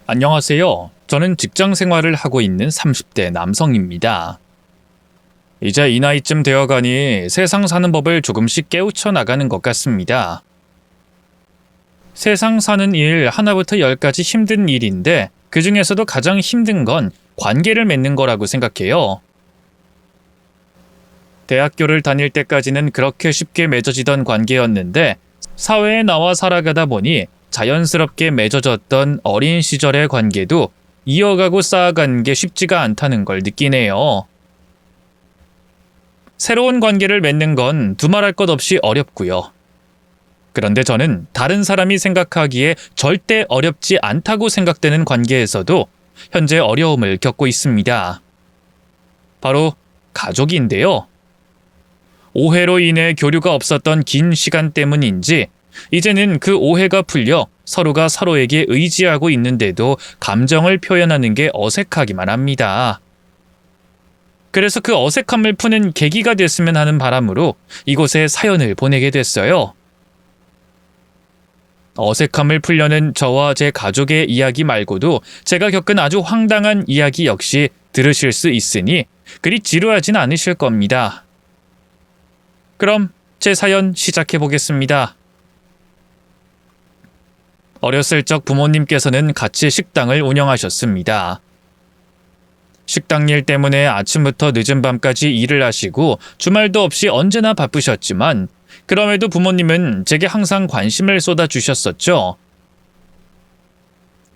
안녕하세요. 저는 직장 생활을 하고 있는 30대 남성입니다. 이제 이 나이쯤 되어가니 세상 사는 법을 조금씩 깨우쳐 나가는 것 같습니다. 세상 사는 일 하나부터 열까지 힘든 일인데 그 중에서도 가장 힘든 건 관계를 맺는 거라고 생각해요. 대학교를 다닐 때까지는 그렇게 쉽게 맺어지던 관계였는데 사회에 나와 살아가다 보니 자연스럽게 맺어졌던 어린 시절의 관계도 이어가고 쌓아가는 게 쉽지가 않다는 걸 느끼네요. 새로운 관계를 맺는 건 두말할 것 없이 어렵고요. 그런데 저는 다른 사람이 생각하기에 절대 어렵지 않다고 생각되는 관계에서도 현재 어려움을 겪고 있습니다. 바로 가족인데요. 오해로 인해 교류가 없었던 긴 시간 때문인지 이제는 그 오해가 풀려 서로가 서로에게 의지하고 있는데도 감정을 표현하는 게 어색하기만 합니다. 그래서 그 어색함을 푸는 계기가 됐으면 하는 바람으로 이곳에 사연을 보내게 됐어요. 어색함을 풀려는 저와 제 가족의 이야기 말고도 제가 겪은 아주 황당한 이야기 역시 들으실 수 있으니 그리 지루하진 않으실 겁니다. 그럼 제 사연 시작해 보겠습니다. 어렸을 적 부모님께서는 같이 식당을 운영하셨습니다. 식당 일 때문에 아침부터 늦은 밤까지 일을 하시고 주말도 없이 언제나 바쁘셨지만 그럼에도 부모님은 제게 항상 관심을 쏟아주셨었죠.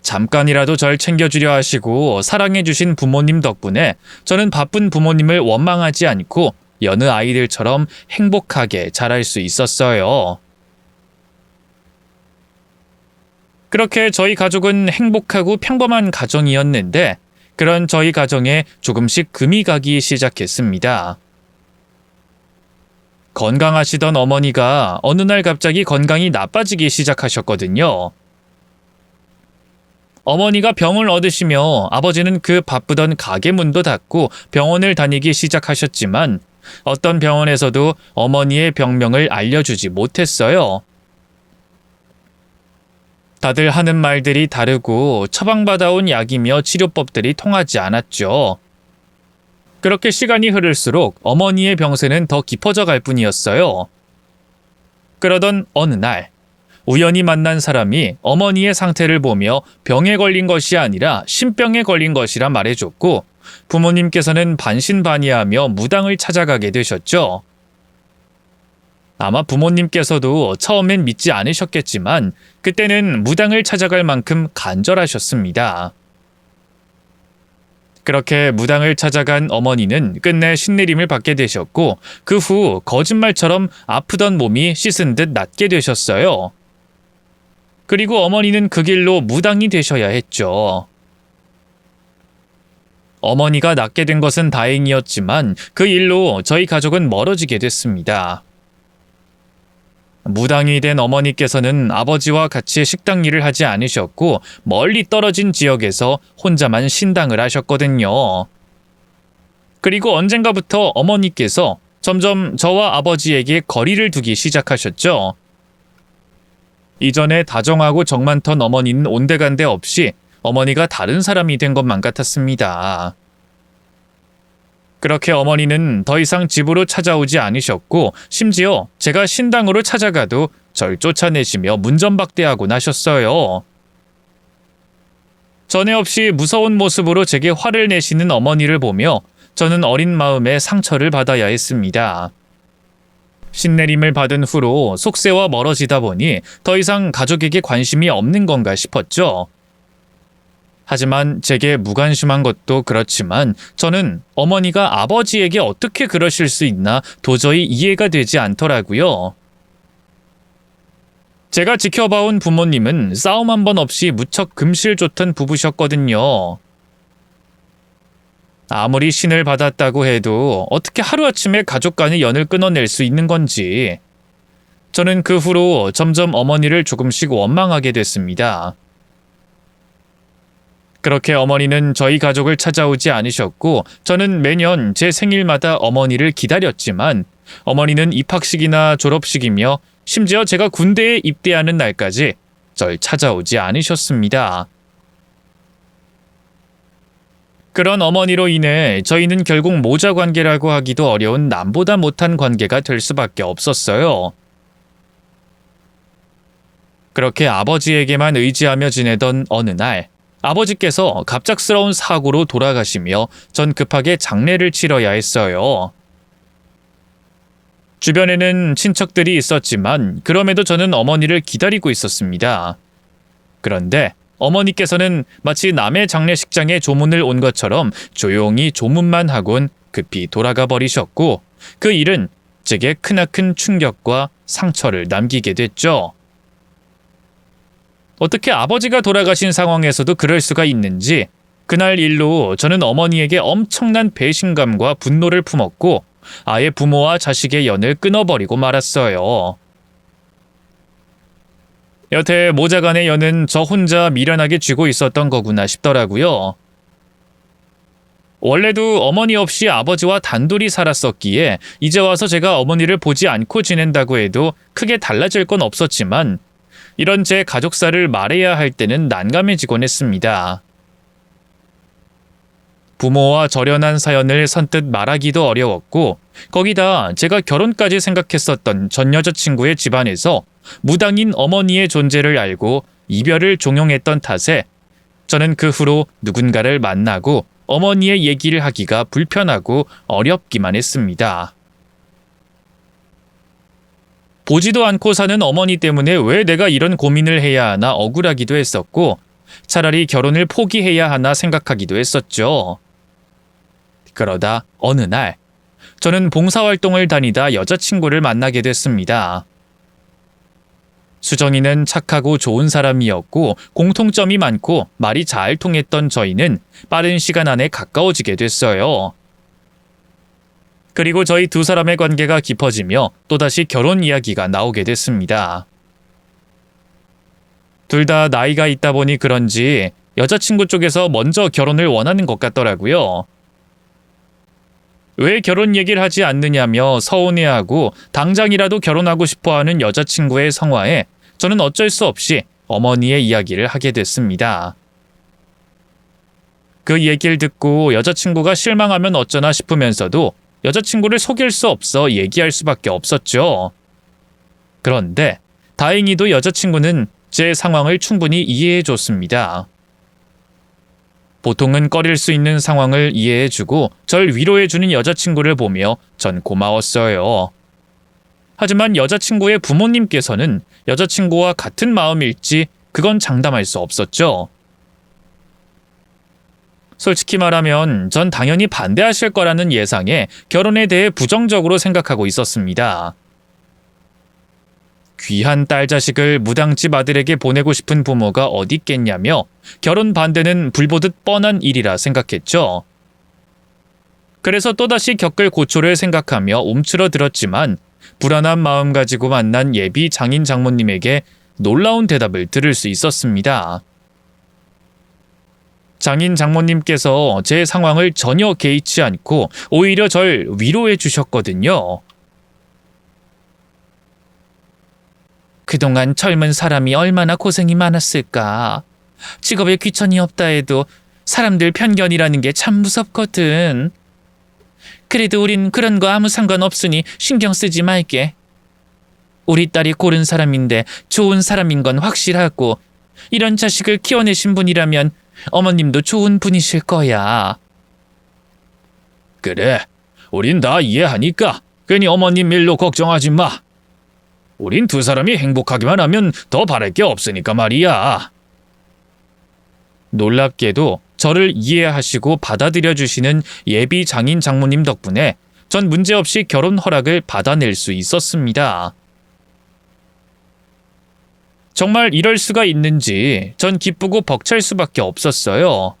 잠깐이라도 절 챙겨주려 하시고 사랑해주신 부모님 덕분에 저는 바쁜 부모님을 원망하지 않고 여느 아이들처럼 행복하게 자랄 수 있었어요. 그렇게 저희 가족은 행복하고 평범한 가정이었는데 그런 저희 가정에 조금씩 금이 가기 시작했습니다. 건강하시던 어머니가 어느 날 갑자기 건강이 나빠지기 시작하셨거든요. 어머니가 병을 얻으시며 아버지는 그 바쁘던 가게 문도 닫고 병원을 다니기 시작하셨지만 어떤 병원에서도 어머니의 병명을 알려주지 못했어요. 다들 하는 말들이 다르고 처방받아온 약이며 치료법들이 통하지 않았죠. 그렇게 시간이 흐를수록 어머니의 병세는 더 깊어져 갈 뿐이었어요. 그러던 어느 날 우연히 만난 사람이 어머니의 상태를 보며 병에 걸린 것이 아니라 신병에 걸린 것이라 말해줬고 부모님께서는 반신반의하며 무당을 찾아가게 되셨죠. 아마 부모님께서도 처음엔 믿지 않으셨겠지만 그때는 무당을 찾아갈 만큼 간절하셨습니다. 그렇게 무당을 찾아간 어머니는 끝내 신내림을 받게 되셨고 그 후 거짓말처럼 아프던 몸이 씻은 듯 낫게 되셨어요. 그리고 어머니는 그 길로 무당이 되셔야 했죠. 어머니가 낫게 된 것은 다행이었지만 그 일로 저희 가족은 멀어지게 됐습니다. 무당이 된 어머니께서는 아버지와 같이 식당 일을 하지 않으셨고 멀리 떨어진 지역에서 혼자만 신당을 하셨거든요. 그리고 언젠가부터 어머니께서 점점 저와 아버지에게 거리를 두기 시작하셨죠. 이전에 다정하고 정 많던 어머니는 온데간데 없이 어머니가 다른 사람이 된 것만 같았습니다. 그렇게 어머니는 더 이상 집으로 찾아오지 않으셨고 심지어 제가 신당으로 찾아가도 절 쫓아내시며 문전박대하곤 하셨어요. 전에 없이 무서운 모습으로 제게 화를 내시는 어머니를 보며 저는 어린 마음에 상처를 받아야 했습니다. 신내림을 받은 후로 속세와 멀어지다 보니 더 이상 가족에게 관심이 없는 건가 싶었죠. 하지만 제게 무관심한 것도 그렇지만 저는 어머니가 아버지에게 어떻게 그러실 수 있나 도저히 이해가 되지 않더라고요. 제가 지켜봐온 부모님은 싸움 한 번 없이 무척 금실 좋던 부부셨거든요. 아무리 신을 받았다고 해도 어떻게 하루아침에 가족 간의 연을 끊어낼 수 있는 건지. 저는 그 후로 점점 어머니를 조금씩 원망하게 됐습니다. 그렇게 어머니는 저희 가족을 찾아오지 않으셨고 저는 매년 제 생일마다 어머니를 기다렸지만 어머니는 입학식이나 졸업식이며 심지어 제가 군대에 입대하는 날까지 절 찾아오지 않으셨습니다. 그런 어머니로 인해 저희는 결국 모자 관계라고 하기도 어려운 남보다 못한 관계가 될 수밖에 없었어요. 그렇게 아버지에게만 의지하며 지내던 어느 날, 아버지께서 갑작스러운 사고로 돌아가시며 전 급하게 장례를 치러야 했어요. 주변에는 친척들이 있었지만 그럼에도 저는 어머니를 기다리고 있었습니다. 그런데 어머니께서는 마치 남의 장례식장에 조문을 온 것처럼 조용히 조문만 하곤 급히 돌아가 버리셨고, 그 일은 제게 크나큰 충격과 상처를 남기게 됐죠. 어떻게 아버지가 돌아가신 상황에서도 그럴 수가 있는지, 그날 일로 저는 어머니에게 엄청난 배신감과 분노를 품었고 아예 부모와 자식의 연을 끊어버리고 말았어요. 여태 모자 간의 연은 저 혼자 미련하게 쥐고 있었던 거구나 싶더라고요. 원래도 어머니 없이 아버지와 단둘이 살았었기에 이제 와서 제가 어머니를 보지 않고 지낸다고 해도 크게 달라질 건 없었지만, 이런 제 가족사를 말해야 할 때는 난감해지곤 했습니다. 부모와 절연한 사연을 선뜻 말하기도 어려웠고, 거기다 제가 결혼까지 생각했었던 전 여자친구의 집안에서 무당인 어머니의 존재를 알고 이별을 종용했던 탓에 저는 그 후로 누군가를 만나고 어머니의 얘기를 하기가 불편하고 어렵기만 했습니다. 보지도 않고 사는 어머니 때문에 왜 내가 이런 고민을 해야 하나 억울하기도 했었고, 차라리 결혼을 포기해야 하나 생각하기도 했었죠. 그러다 어느 날 저는 봉사활동을 다니다 여자친구를 만나게 됐습니다. 수정이는 착하고 좋은 사람이었고 공통점이 많고 말이 잘 통했던 저희는 빠른 시간 안에 가까워지게 됐어요. 그리고 저희 두 사람의 관계가 깊어지며 또다시 결혼 이야기가 나오게 됐습니다. 둘 다 나이가 있다 보니 그런지 여자친구 쪽에서 먼저 결혼을 원하는 것 같더라고요. 왜 결혼 얘기를 하지 않느냐며 서운해하고 당장이라도 결혼하고 싶어하는 여자친구의 성화에 저는 어쩔 수 없이 어머니의 이야기를 하게 됐습니다. 그 얘기를 듣고 여자친구가 실망하면 어쩌나 싶으면서도 여자친구를 속일 수 없어 얘기할 수밖에 없었죠. 그런데 다행히도 여자친구는 제 상황을 충분히 이해해 줬습니다. 보통은 꺼릴 수 있는 상황을 이해해주고 절 위로해주는 여자친구를 보며 전 고마웠어요. 하지만 여자친구의 부모님께서는 여자친구와 같은 마음일지 그건 장담할 수 없었죠. 솔직히 말하면 전 당연히 반대하실 거라는 예상에 결혼에 대해 부정적으로 생각하고 있었습니다. 귀한 딸 자식을 무당집 아들에게 보내고 싶은 부모가 어디 있겠냐며 결혼 반대는 불보듯 뻔한 일이라 생각했죠. 그래서 또다시 겪을 고초를 생각하며 움츠러들었지만 불안한 마음 가지고 만난 예비 장인 장모님에게 놀라운 대답을 들을 수 있었습니다. 장인 장모님께서 제 상황을 전혀 개의치 않고 오히려 절 위로해 주셨거든요. 그동안 젊은 사람이 얼마나 고생이 많았을까. 직업에 귀천이 없다 해도 사람들 편견이라는 게 참 무섭거든. 그래도 우린 그런 거 아무 상관없으니 신경 쓰지 말게. 우리 딸이 고른 사람인데 좋은 사람인 건 확실하고 이런 자식을 키워내신 분이라면 어머님도 좋은 분이실 거야. 그래, 우린 다 이해하니까 괜히 어머님 일로 걱정하지 마. 우린 두 사람이 행복하기만 하면 더 바랄 게 없으니까 말이야. 놀랍게도 저를 이해하시고 받아들여 주시는 예비 장인 장모님 덕분에 전 문제없이 결혼 허락을 받아낼 수 있었습니다. 정말 이럴 수가 있는지 전 기쁘고 벅찰 수밖에 없었어요.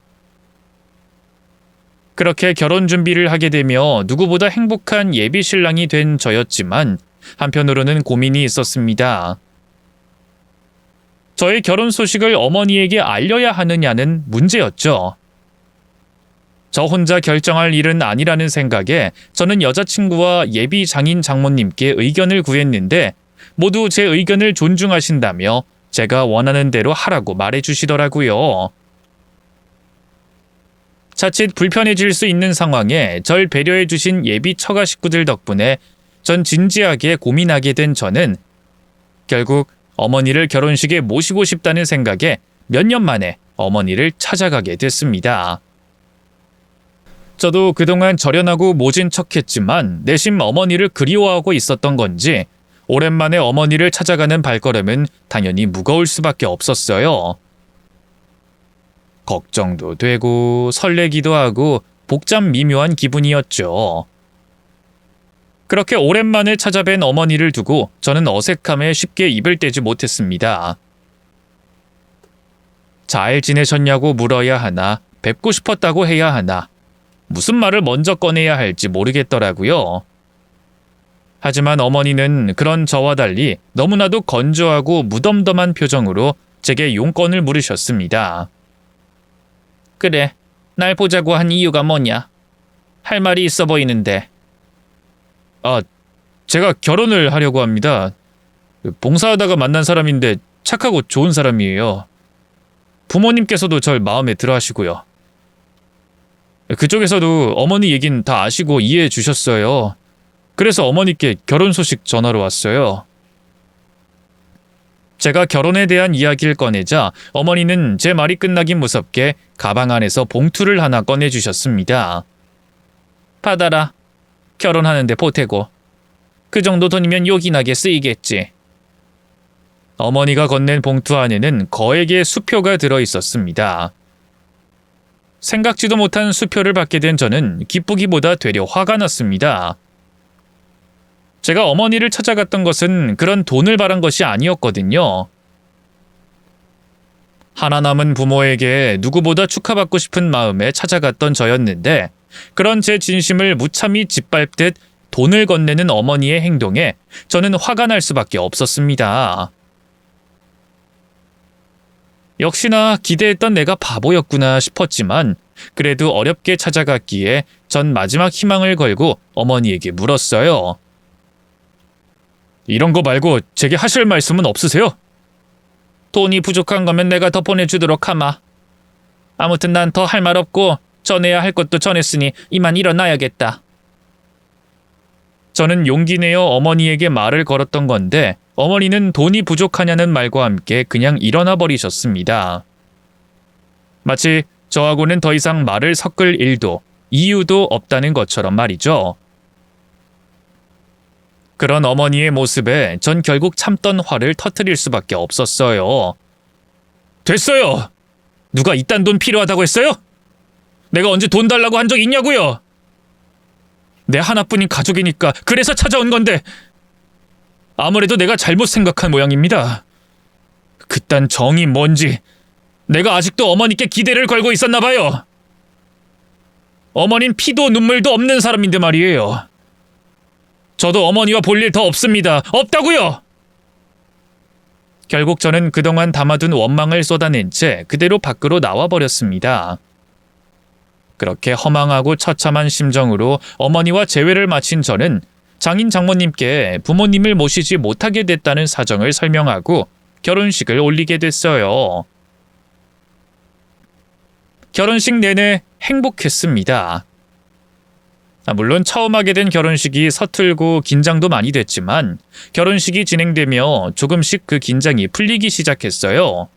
그렇게 결혼 준비를 하게 되며 누구보다 행복한 예비 신랑이 된 저였지만 한편으로는 고민이 있었습니다. 저의 결혼 소식을 어머니에게 알려야 하느냐는 문제였죠. 저 혼자 결정할 일은 아니라는 생각에 저는 여자친구와 예비 장인 장모님께 의견을 구했는데 모두 제 의견을 존중하신다며 제가 원하는 대로 하라고 말해주시더라고요. 자칫 불편해질 수 있는 상황에 절 배려해 주신 예비 처가 식구들 덕분에 전 진지하게 고민하게 된 저는 결국 어머니를 결혼식에 모시고 싶다는 생각에 몇 년 만에 어머니를 찾아가게 됐습니다. 저도 그동안 절연하고 모진 척했지만 내심 어머니를 그리워하고 있었던 건지 오랜만에 어머니를 찾아가는 발걸음은 당연히 무거울 수밖에 없었어요. 걱정도 되고 설레기도 하고 복잡 미묘한 기분이었죠. 그렇게 오랜만에 찾아뵌 어머니를 두고 저는 어색함에 쉽게 입을 떼지 못했습니다. 잘 지내셨냐고 물어야 하나, 뵙고 싶었다고 해야 하나, 무슨 말을 먼저 꺼내야 할지 모르겠더라고요. 하지만 어머니는 그런 저와 달리 너무나도 건조하고 무덤덤한 표정으로 제게 용건을 물으셨습니다. 그래, 날 보자고 한 이유가 뭐냐? 할 말이 있어 보이는데. 제가 결혼을 하려고 합니다. 봉사하다가 만난 사람인데 착하고 좋은 사람이에요. 부모님께서도 절 마음에 들어 하시고요. 그쪽에서도 어머니 얘긴 다 아시고 이해해 주셨어요. 그래서 어머니께 결혼 소식 전하러 왔어요. 제가 결혼에 대한 이야기를 꺼내자 어머니는 제 말이 끝나긴 무섭게 가방 안에서 봉투를 하나 꺼내주셨습니다. 받아라. 결혼하는데 보태고. 그 정도 돈이면 요긴하게 쓰이겠지. 어머니가 건넨 봉투 안에는 거액의 수표가 들어있었습니다. 생각지도 못한 수표를 받게 된 저는 기쁘기보다 되려 화가 났습니다. 제가 어머니를 찾아갔던 것은 그런 돈을 바란 것이 아니었거든요. 하나 남은 부모에게 누구보다 축하받고 싶은 마음에 찾아갔던 저였는데 그런 제 진심을 무참히 짓밟듯 돈을 건네는 어머니의 행동에 저는 화가 날 수밖에 없었습니다. 역시나 기대했던 내가 바보였구나 싶었지만 그래도 어렵게 찾아갔기에 전 마지막 희망을 걸고 어머니에게 물었어요. 이런 거 말고 제게 하실 말씀은 없으세요? 돈이 부족한 거면 내가 더 보내주도록 하마. 아무튼 난 더 할 말 없고 전해야 할 것도 전했으니 이만 일어나야겠다. 저는 용기 내어 어머니에게 말을 걸었던 건데 어머니는 돈이 부족하냐는 말과 함께 그냥 일어나 버리셨습니다. 마치 저하고는 더 이상 말을 섞을 일도 이유도 없다는 것처럼 말이죠. 그런 어머니의 모습에 전 결국 참던 화를 터뜨릴 수밖에 없었어요. 됐어요! 누가 이딴 돈 필요하다고 했어요? 내가 언제 돈 달라고 한 적 있냐고요? 내 하나뿐인 가족이니까 그래서 찾아온 건데 아무래도 내가 잘못 생각한 모양입니다. 그딴 정이 뭔지 내가 아직도 어머니께 기대를 걸고 있었나 봐요. 어머닌 피도 눈물도 없는 사람인데 말이에요. 저도 어머니와 볼 일 더 없습니다. 없다고요! 결국 저는 그동안 담아둔 원망을 쏟아낸 채 그대로 밖으로 나와버렸습니다. 그렇게 허망하고 처참한 심정으로 어머니와 재회를 마친 저는 장인 장모님께 부모님을 모시지 못하게 됐다는 사정을 설명하고 결혼식을 올리게 됐어요. 결혼식 내내 행복했습니다. 물론 처음 하게 된 결혼식이 서툴고 긴장도 많이 됐지만 결혼식이 진행되며 조금씩 그 긴장이 풀리기 시작했어요.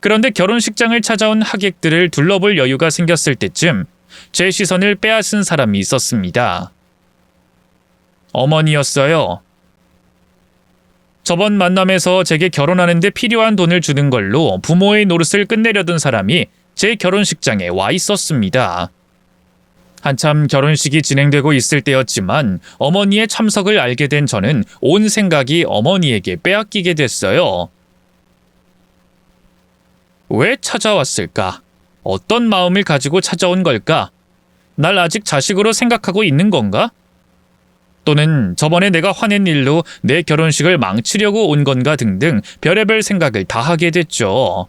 그런데 결혼식장을 찾아온 하객들을 둘러볼 여유가 생겼을 때쯤 제 시선을 빼앗은 사람이 있었습니다. 어머니였어요. 저번 만남에서 제게 결혼하는데 필요한 돈을 주는 걸로 부모의 노릇을 끝내려던 사람이 제 결혼식장에 와 있었습니다. 한참 결혼식이 진행되고 있을 때였지만 어머니의 참석을 알게 된 저는 온 생각이 어머니에게 빼앗기게 됐어요. 왜 찾아왔을까? 어떤 마음을 가지고 찾아온 걸까? 날 아직 자식으로 생각하고 있는 건가? 또는 저번에 내가 화낸 일로 내 결혼식을 망치려고 온 건가 등등 별의별 생각을 다 하게 됐죠.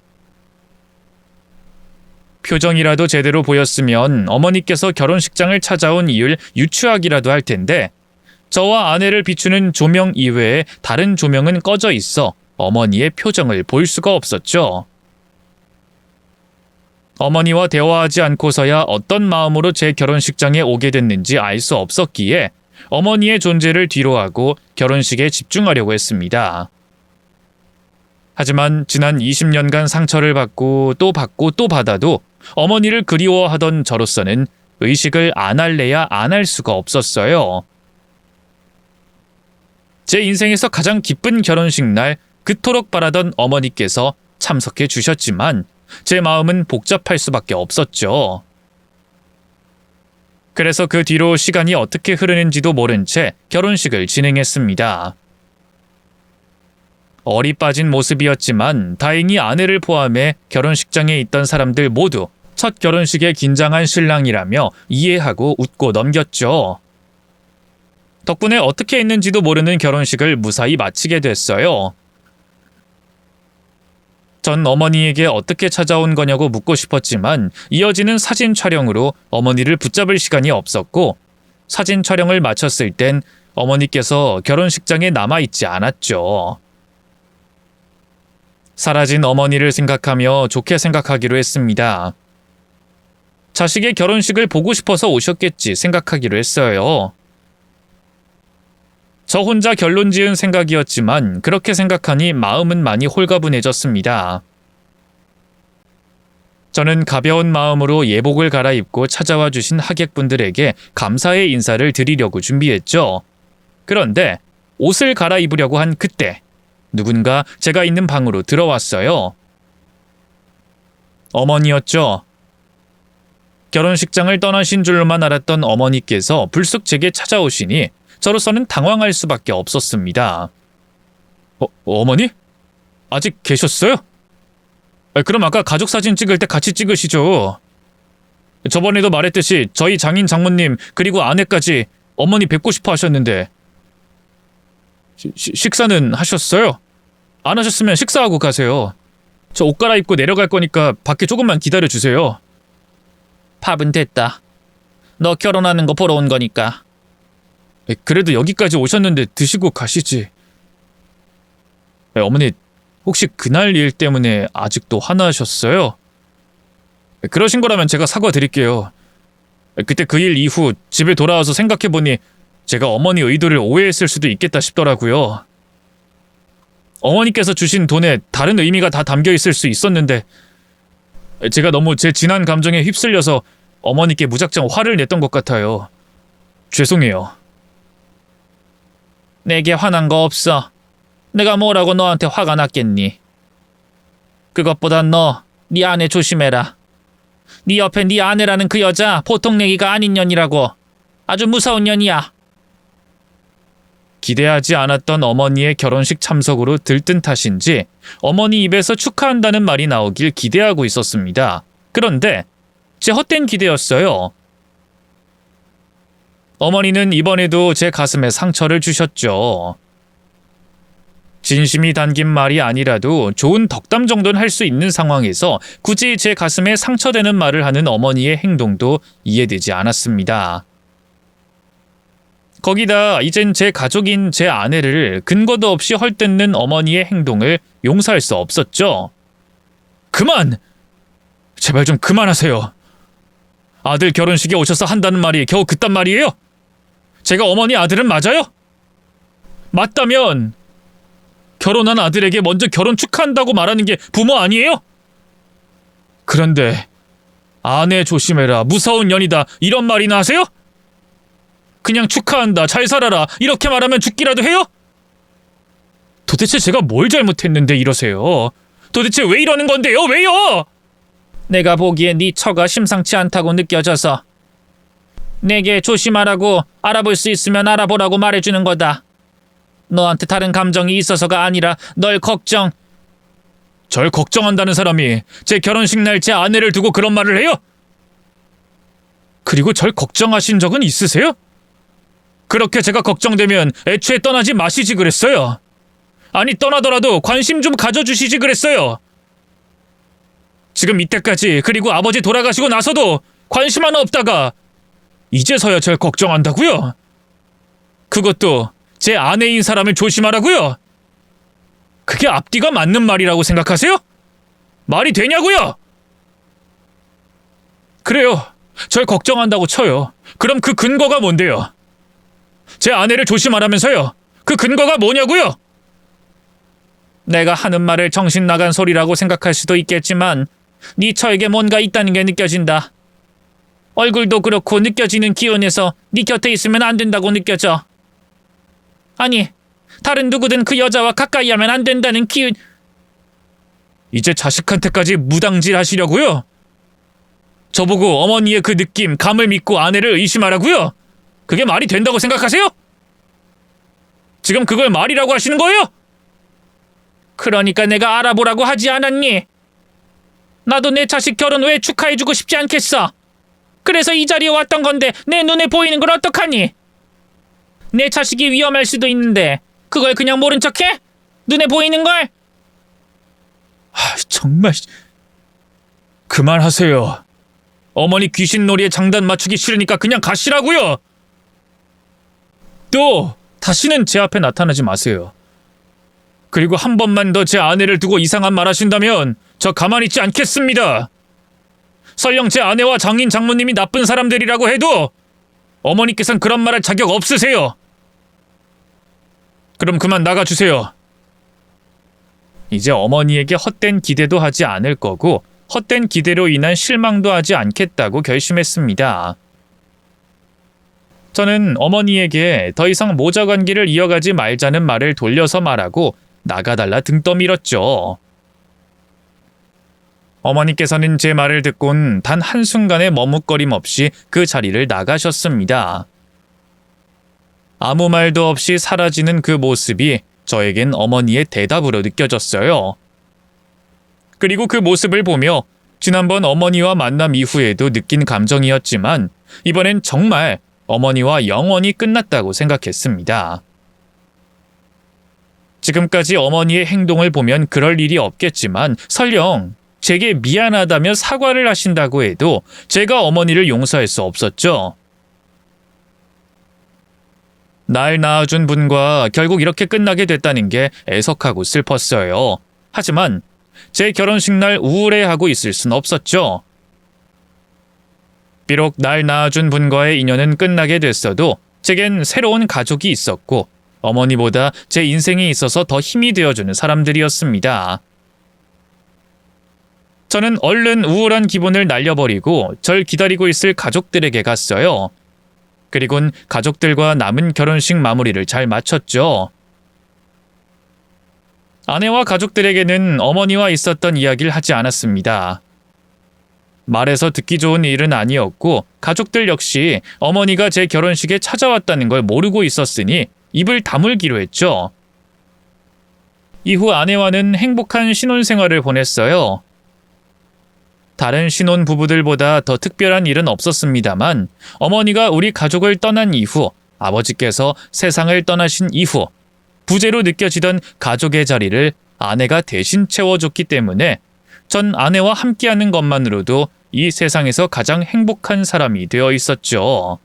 표정이라도 제대로 보였으면 어머니께서 결혼식장을 찾아온 이유를 유추하기라도 할 텐데 저와 아내를 비추는 조명 이외에 다른 조명은 꺼져 있어 어머니의 표정을 볼 수가 없었죠. 어머니와 대화하지 않고서야 어떤 마음으로 제 결혼식장에 오게 됐는지 알 수 없었기에 어머니의 존재를 뒤로하고 결혼식에 집중하려고 했습니다. 하지만 지난 20년간 상처를 받고 또 받아도 어머니를 그리워하던 저로서는 의식을 안 할래야 안 할 수가 없었어요. 제 인생에서 가장 기쁜 결혼식 날 그토록 바라던 어머니께서 참석해 주셨지만 제 마음은 복잡할 수밖에 없었죠. 그래서 그 뒤로 시간이 어떻게 흐르는지도 모른 채 결혼식을 진행했습니다. 얼이 빠진 모습이었지만 다행히 아내를 포함해 결혼식장에 있던 사람들 모두 첫 결혼식에 긴장한 신랑이라며 이해하고 웃고 넘겼죠. 덕분에 어떻게 했는지도 모르는 결혼식을 무사히 마치게 됐어요. 전 어머니에게 어떻게 찾아온 거냐고 묻고 싶었지만 이어지는 사진 촬영으로 어머니를 붙잡을 시간이 없었고 사진 촬영을 마쳤을 땐 어머니께서 결혼식장에 남아있지 않았죠. 사라진 어머니를 생각하며 좋게 생각하기로 했습니다. 자식의 결혼식을 보고 싶어서 오셨겠지 생각하기로 했어요. 저 혼자 결론 지은 생각이었지만 그렇게 생각하니 마음은 많이 홀가분해졌습니다. 저는 가벼운 마음으로 예복을 갈아입고 찾아와 주신 하객분들에게 감사의 인사를 드리려고 준비했죠. 그런데 옷을 갈아입으려고 한 그때 누군가 제가 있는 방으로 들어왔어요. 어머니였죠. 결혼식장을 떠나신 줄로만 알았던 어머니께서 불쑥 제게 찾아오시니 저로서는 당황할 수밖에 없었습니다. 어머니? 아직 계셨어요? 그럼 아까 가족 사진 찍을 때 같이 찍으시죠. 저번에도 말했듯이 저희 장인 장모님 그리고 아내까지 어머니 뵙고 싶어 하셨는데 식사는 하셨어요? 안 하셨으면 식사하고 가세요. 저 옷 갈아입고 내려갈 거니까 밖에 조금만 기다려주세요. 밥은 됐다. 너 결혼하는 거 보러 온 거니까. 그래도 여기까지 오셨는데 드시고 가시지. 어머니 혹시 그날 일 때문에 아직도 화나셨어요? 그러신 거라면 제가 사과드릴게요. 그때 그 일 이후 집에 돌아와서 생각해보니 제가 어머니 의도를 오해했을 수도 있겠다 싶더라고요. 어머니께서 주신 돈에 다른 의미가 다 담겨 있을 수 있었는데 제가 너무 제 진한 감정에 휩쓸려서 어머니께 무작정 화를 냈던 것 같아요. 죄송해요. 내게 화난 거 없어. 내가 뭐라고 너한테 화가 났겠니? 그것보다 너, 네 아내 조심해라. 네 옆에 네 아내라는 그 여자 보통 내기가 아닌 년이라고. 아주 무서운 년이야. 기대하지 않았던 어머니의 결혼식 참석으로 들뜬 탓인지 어머니 입에서 축하한다는 말이 나오길 기대하고 있었습니다. 그런데 제 헛된 기대였어요. 어머니는 이번에도 제 가슴에 상처를 주셨죠. 진심이 담긴 말이 아니라도 좋은 덕담 정도는 할 수 있는 상황에서 굳이 제 가슴에 상처되는 말을 하는 어머니의 행동도 이해되지 않았습니다. 거기다 이젠 제 가족인 제 아내를 근거도 없이 헐뜯는 어머니의 행동을 용서할 수 없었죠. 그만! 제발 좀 그만하세요. 아들 결혼식에 오셔서 한다는 말이 겨우 그딴 말이에요? 제가 어머니 아들은 맞아요? 맞다면 결혼한 아들에게 먼저 결혼 축하한다고 말하는 게 부모 아니에요? 그런데 아내 조심해라, 무서운 년이다 이런 말이나 하세요? 그냥 축하한다, 잘 살아라 이렇게 말하면 죽기라도 해요? 도대체 제가 뭘 잘못했는데 이러세요? 도대체 왜 이러는 건데요? 왜요? 내가 보기엔 네 처가 심상치 않다고 느껴져서 내게 조심하라고, 알아볼 수 있으면 알아보라고 말해주는 거다. 너한테 다른 감정이 있어서가 아니라 널 걱정. 절 걱정한다는 사람이 제 결혼식 날 제 아내를 두고 그런 말을 해요? 그리고 절 걱정하신 적은 있으세요? 그렇게 제가 걱정되면 애초에 떠나지 마시지 그랬어요. 아니 떠나더라도 관심 좀 가져주시지 그랬어요. 지금 이때까지 그리고 아버지 돌아가시고 나서도 관심 하나 없다가 이제서야 절 걱정한다고요? 그것도 제 아내인 사람을 조심하라고요? 그게 앞뒤가 맞는 말이라고 생각하세요? 말이 되냐고요? 그래요. 절 걱정한다고 쳐요. 그럼 그 근거가 뭔데요? 제 아내를 조심하라면서요. 그 근거가 뭐냐고요? 내가 하는 말을 정신 나간 소리라고 생각할 수도 있겠지만 네 처에게 뭔가 있다는 게 느껴진다. 얼굴도 그렇고 느껴지는 기운에서 네 곁에 있으면 안 된다고 느껴져. 아니, 다른 누구든 그 여자와 가까이 하면 안 된다는 기운... 이제 자식한테까지 무당질 하시려고요? 저보고 어머니의 그 느낌, 감을 믿고 아내를 의심하라고요? 그게 말이 된다고 생각하세요? 지금 그걸 말이라고 하시는 거예요? 그러니까 내가 알아보라고 하지 않았니? 나도 내 자식 결혼 왜 축하해주고 싶지 않겠어. 그래서 이 자리에 왔던 건데 내 눈에 보이는 걸 어떡하니? 내 자식이 위험할 수도 있는데 그걸 그냥 모른 척해? 눈에 보이는 걸? 정말... 그만하세요. 어머니 귀신놀이에 장단 맞추기 싫으니까 그냥 가시라고요. 또 다시는 제 앞에 나타나지 마세요. 그리고 한 번만 더 제 아내를 두고 이상한 말 하신다면 저 가만히 있지 않겠습니다. 설령 제 아내와 장인 장모님이 나쁜 사람들이라고 해도 어머니께서는 그런 말할 자격 없으세요. 그럼 그만 나가주세요. 이제 어머니에게 헛된 기대도 하지 않을 거고 헛된 기대로 인한 실망도 하지 않겠다고 결심했습니다. 저는 어머니에게 더 이상 모자 관계를 이어가지 말자는 말을 돌려서 말하고 나가달라 등 떠밀었죠. 어머니께서는 제 말을 듣곤 단 한순간의 머뭇거림 없이 그 자리를 나가셨습니다. 아무 말도 없이 사라지는 그 모습이 저에겐 어머니의 대답으로 느껴졌어요. 그리고 그 모습을 보며 지난번 어머니와 만남 이후에도 느낀 감정이었지만 이번엔 정말 어머니와 영원히 끝났다고 생각했습니다. 지금까지 어머니의 행동을 보면 그럴 일이 없겠지만 설령 제게 미안하다며 사과를 하신다고 해도 제가 어머니를 용서할 수 없었죠. 날 낳아준 분과 결국 이렇게 끝나게 됐다는 게 애석하고 슬펐어요. 하지만 제 결혼식 날 우울해하고 있을 순 없었죠. 비록 날 낳아준 분과의 인연은 끝나게 됐어도 제겐 새로운 가족이 있었고 어머니보다 제 인생에 있어서 더 힘이 되어주는 사람들이었습니다. 저는 얼른 우울한 기분을 날려버리고 절 기다리고 있을 가족들에게 갔어요. 그리곤 가족들과 남은 결혼식 마무리를 잘 마쳤죠. 아내와 가족들에게는 어머니와 있었던 이야기를 하지 않았습니다. 말해서 듣기 좋은 일은 아니었고 가족들 역시 어머니가 제 결혼식에 찾아왔다는 걸 모르고 있었으니 입을 다물기로 했죠. 이후 아내와는 행복한 신혼생활을 보냈어요. 다른 신혼 부부들보다 더 특별한 일은 없었습니다만 어머니가 우리 가족을 떠난 이후 아버지께서 세상을 떠나신 이후 부재로 느껴지던 가족의 자리를 아내가 대신 채워줬기 때문에 전 아내와 함께하는 것만으로도 이 세상에서 가장 행복한 사람이 되어 있었죠.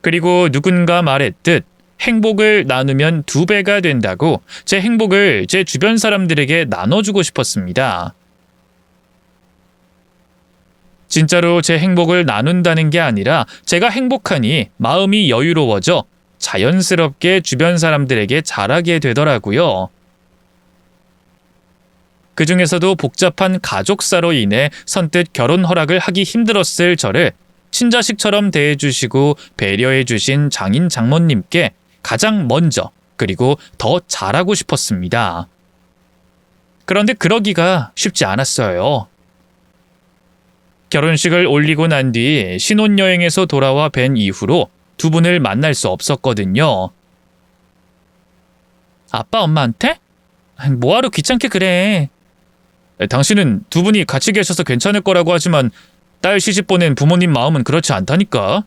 그리고 누군가 말했듯 행복을 나누면 2배가 된다고 제 행복을 제 주변 사람들에게 나눠주고 싶었습니다. 진짜로 제 행복을 나눈다는 게 아니라 제가 행복하니 마음이 여유로워져 자연스럽게 주변 사람들에게 잘하게 되더라고요. 그 중에서도 복잡한 가족사로 인해 선뜻 결혼 허락을 하기 힘들었을 저를 친자식처럼 대해주시고 배려해주신 장인 장모님께 가장 먼저 그리고 더 잘하고 싶었습니다. 그런데 그러기가 쉽지 않았어요. 결혼식을 올리고 난 뒤 신혼여행에서 돌아와 뵌 이후로 두 분을 만날 수 없었거든요. 아빠 엄마한테? 뭐하러 귀찮게 그래. 당신은 두 분이 같이 계셔서 괜찮을 거라고 하지만 딸 시집 보낸 부모님 마음은 그렇지 않다니까.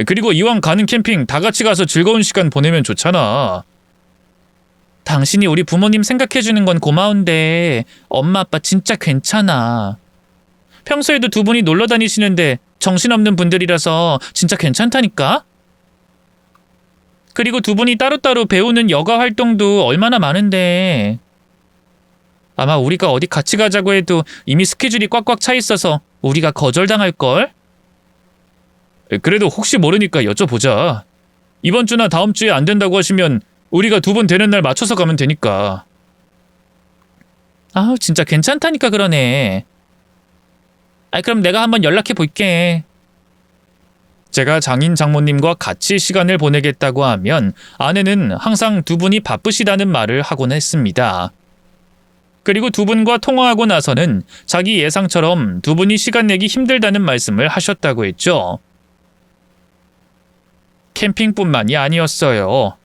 그리고 이왕 가는 캠핑 다 같이 가서 즐거운 시간 보내면 좋잖아. 당신이 우리 부모님 생각해주는 건 고마운데 엄마 아빠 진짜 괜찮아. 평소에도 두 분이 놀러 다니시는데 정신없는 분들이라서 진짜 괜찮다니까? 그리고 두 분이 따로따로 배우는 여가 활동도 얼마나 많은데 아마 우리가 어디 같이 가자고 해도 이미 스케줄이 꽉꽉 차 있어서 우리가 거절당할걸? 그래도 혹시 모르니까 여쭤보자. 이번 주나 다음 주에 안 된다고 하시면 우리가 두 분 되는 날 맞춰서 가면 되니까. 아우, 진짜 괜찮다니까 그러네. 그럼 내가 한번 연락해 볼게. 제가 장인 장모님과 같이 시간을 보내겠다고 하면 아내는 항상 두 분이 바쁘시다는 말을 하곤 했습니다. 그리고 두 분과 통화하고 나서는 자기 예상처럼 두 분이 시간 내기 힘들다는 말씀을 하셨다고 했죠. 캠핑뿐만이 아니었어요.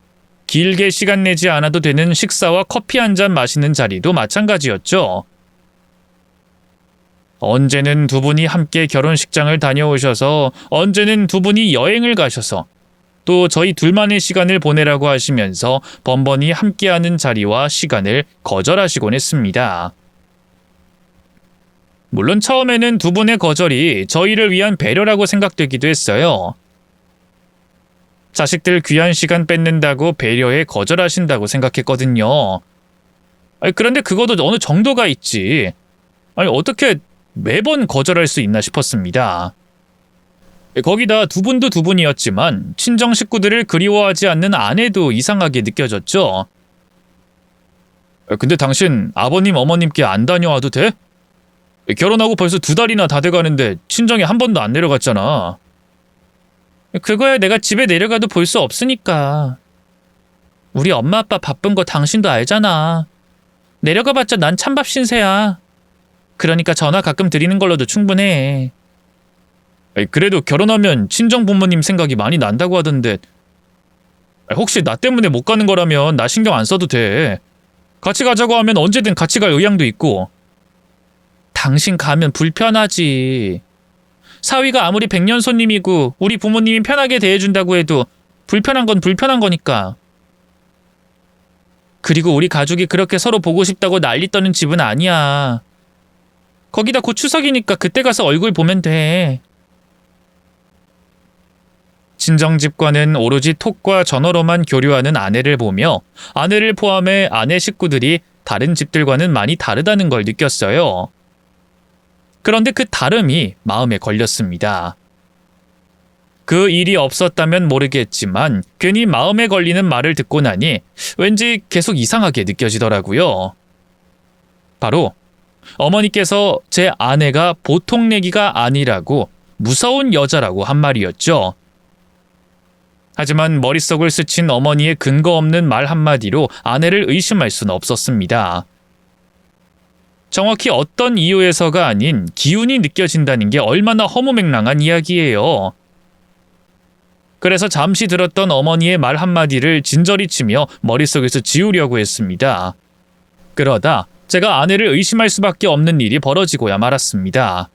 길게 시간 내지 않아도 되는 식사와 커피 한 잔 마시는 자리도 마찬가지였죠. 언제는 두 분이 함께 결혼식장을 다녀오셔서 언제는 두 분이 여행을 가셔서 또 저희 둘만의 시간을 보내라고 하시면서 번번이 함께하는 자리와 시간을 거절하시곤 했습니다. 물론 처음에는 두 분의 거절이 저희를 위한 배려라고 생각되기도 했어요. 자식들 귀한 시간 뺏는다고 배려에 거절하신다고 생각했거든요. 그런데 그것도 어느 정도가 있지. 어떻게 매번 거절할 수 있나 싶었습니다. 거기다 두 분도 두 분이었지만 친정 식구들을 그리워하지 않는 아내도 이상하게 느껴졌죠. 근데 당신 아버님 어머님께 안 다녀와도 돼? 결혼하고 벌써 2달이나 다 돼가는데 친정에 한 번도 안 내려갔잖아. 그거야 내가 집에 내려가도 볼 수 없으니까. 우리 엄마 아빠 바쁜 거 당신도 알잖아. 내려가봤자 난 찬밥 신세야. 그러니까 전화 가끔 드리는 걸로도 충분해. 그래도 결혼하면 친정 부모님 생각이 많이 난다고 하던데 혹시 나 때문에 못 가는 거라면 나 신경 안 써도 돼. 같이 가자고 하면 언제든 같이 갈 의향도 있고. 당신 가면 불편하지. 사위가 아무리 백년 손님이고 우리 부모님이 편하게 대해준다고 해도 불편한 건 불편한 거니까. 그리고 우리 가족이 그렇게 서로 보고 싶다고 난리 떠는 집은 아니야. 거기다 곧 추석이니까 그때 가서 얼굴 보면 돼. 친정집과는 오로지 톡과 전화로만 교류하는 아내를 보며 아내를 포함해 아내 식구들이 다른 집들과는 많이 다르다는 걸 느꼈어요. 그런데 그 다름이 마음에 걸렸습니다. 그 일이 없었다면 모르겠지만 괜히 마음에 걸리는 말을 듣고 나니 왠지 계속 이상하게 느껴지더라고요. 바로 어머니께서 제 아내가 보통 내기가 아니라고 무서운 여자라고 한 말이었죠. 하지만 머릿속을 스친 어머니의 근거 없는 말 한마디로 아내를 의심할 수는 없었습니다. 정확히 어떤 이유에서가 아닌 기운이 느껴진다는 게 얼마나 허무맹랑한 이야기예요. 그래서 잠시 들었던 어머니의 말 한마디를 진저리 치며 머릿속에서 지우려고 했습니다. 그러다 제가 아내를 의심할 수밖에 없는 일이 벌어지고야 말았습니다.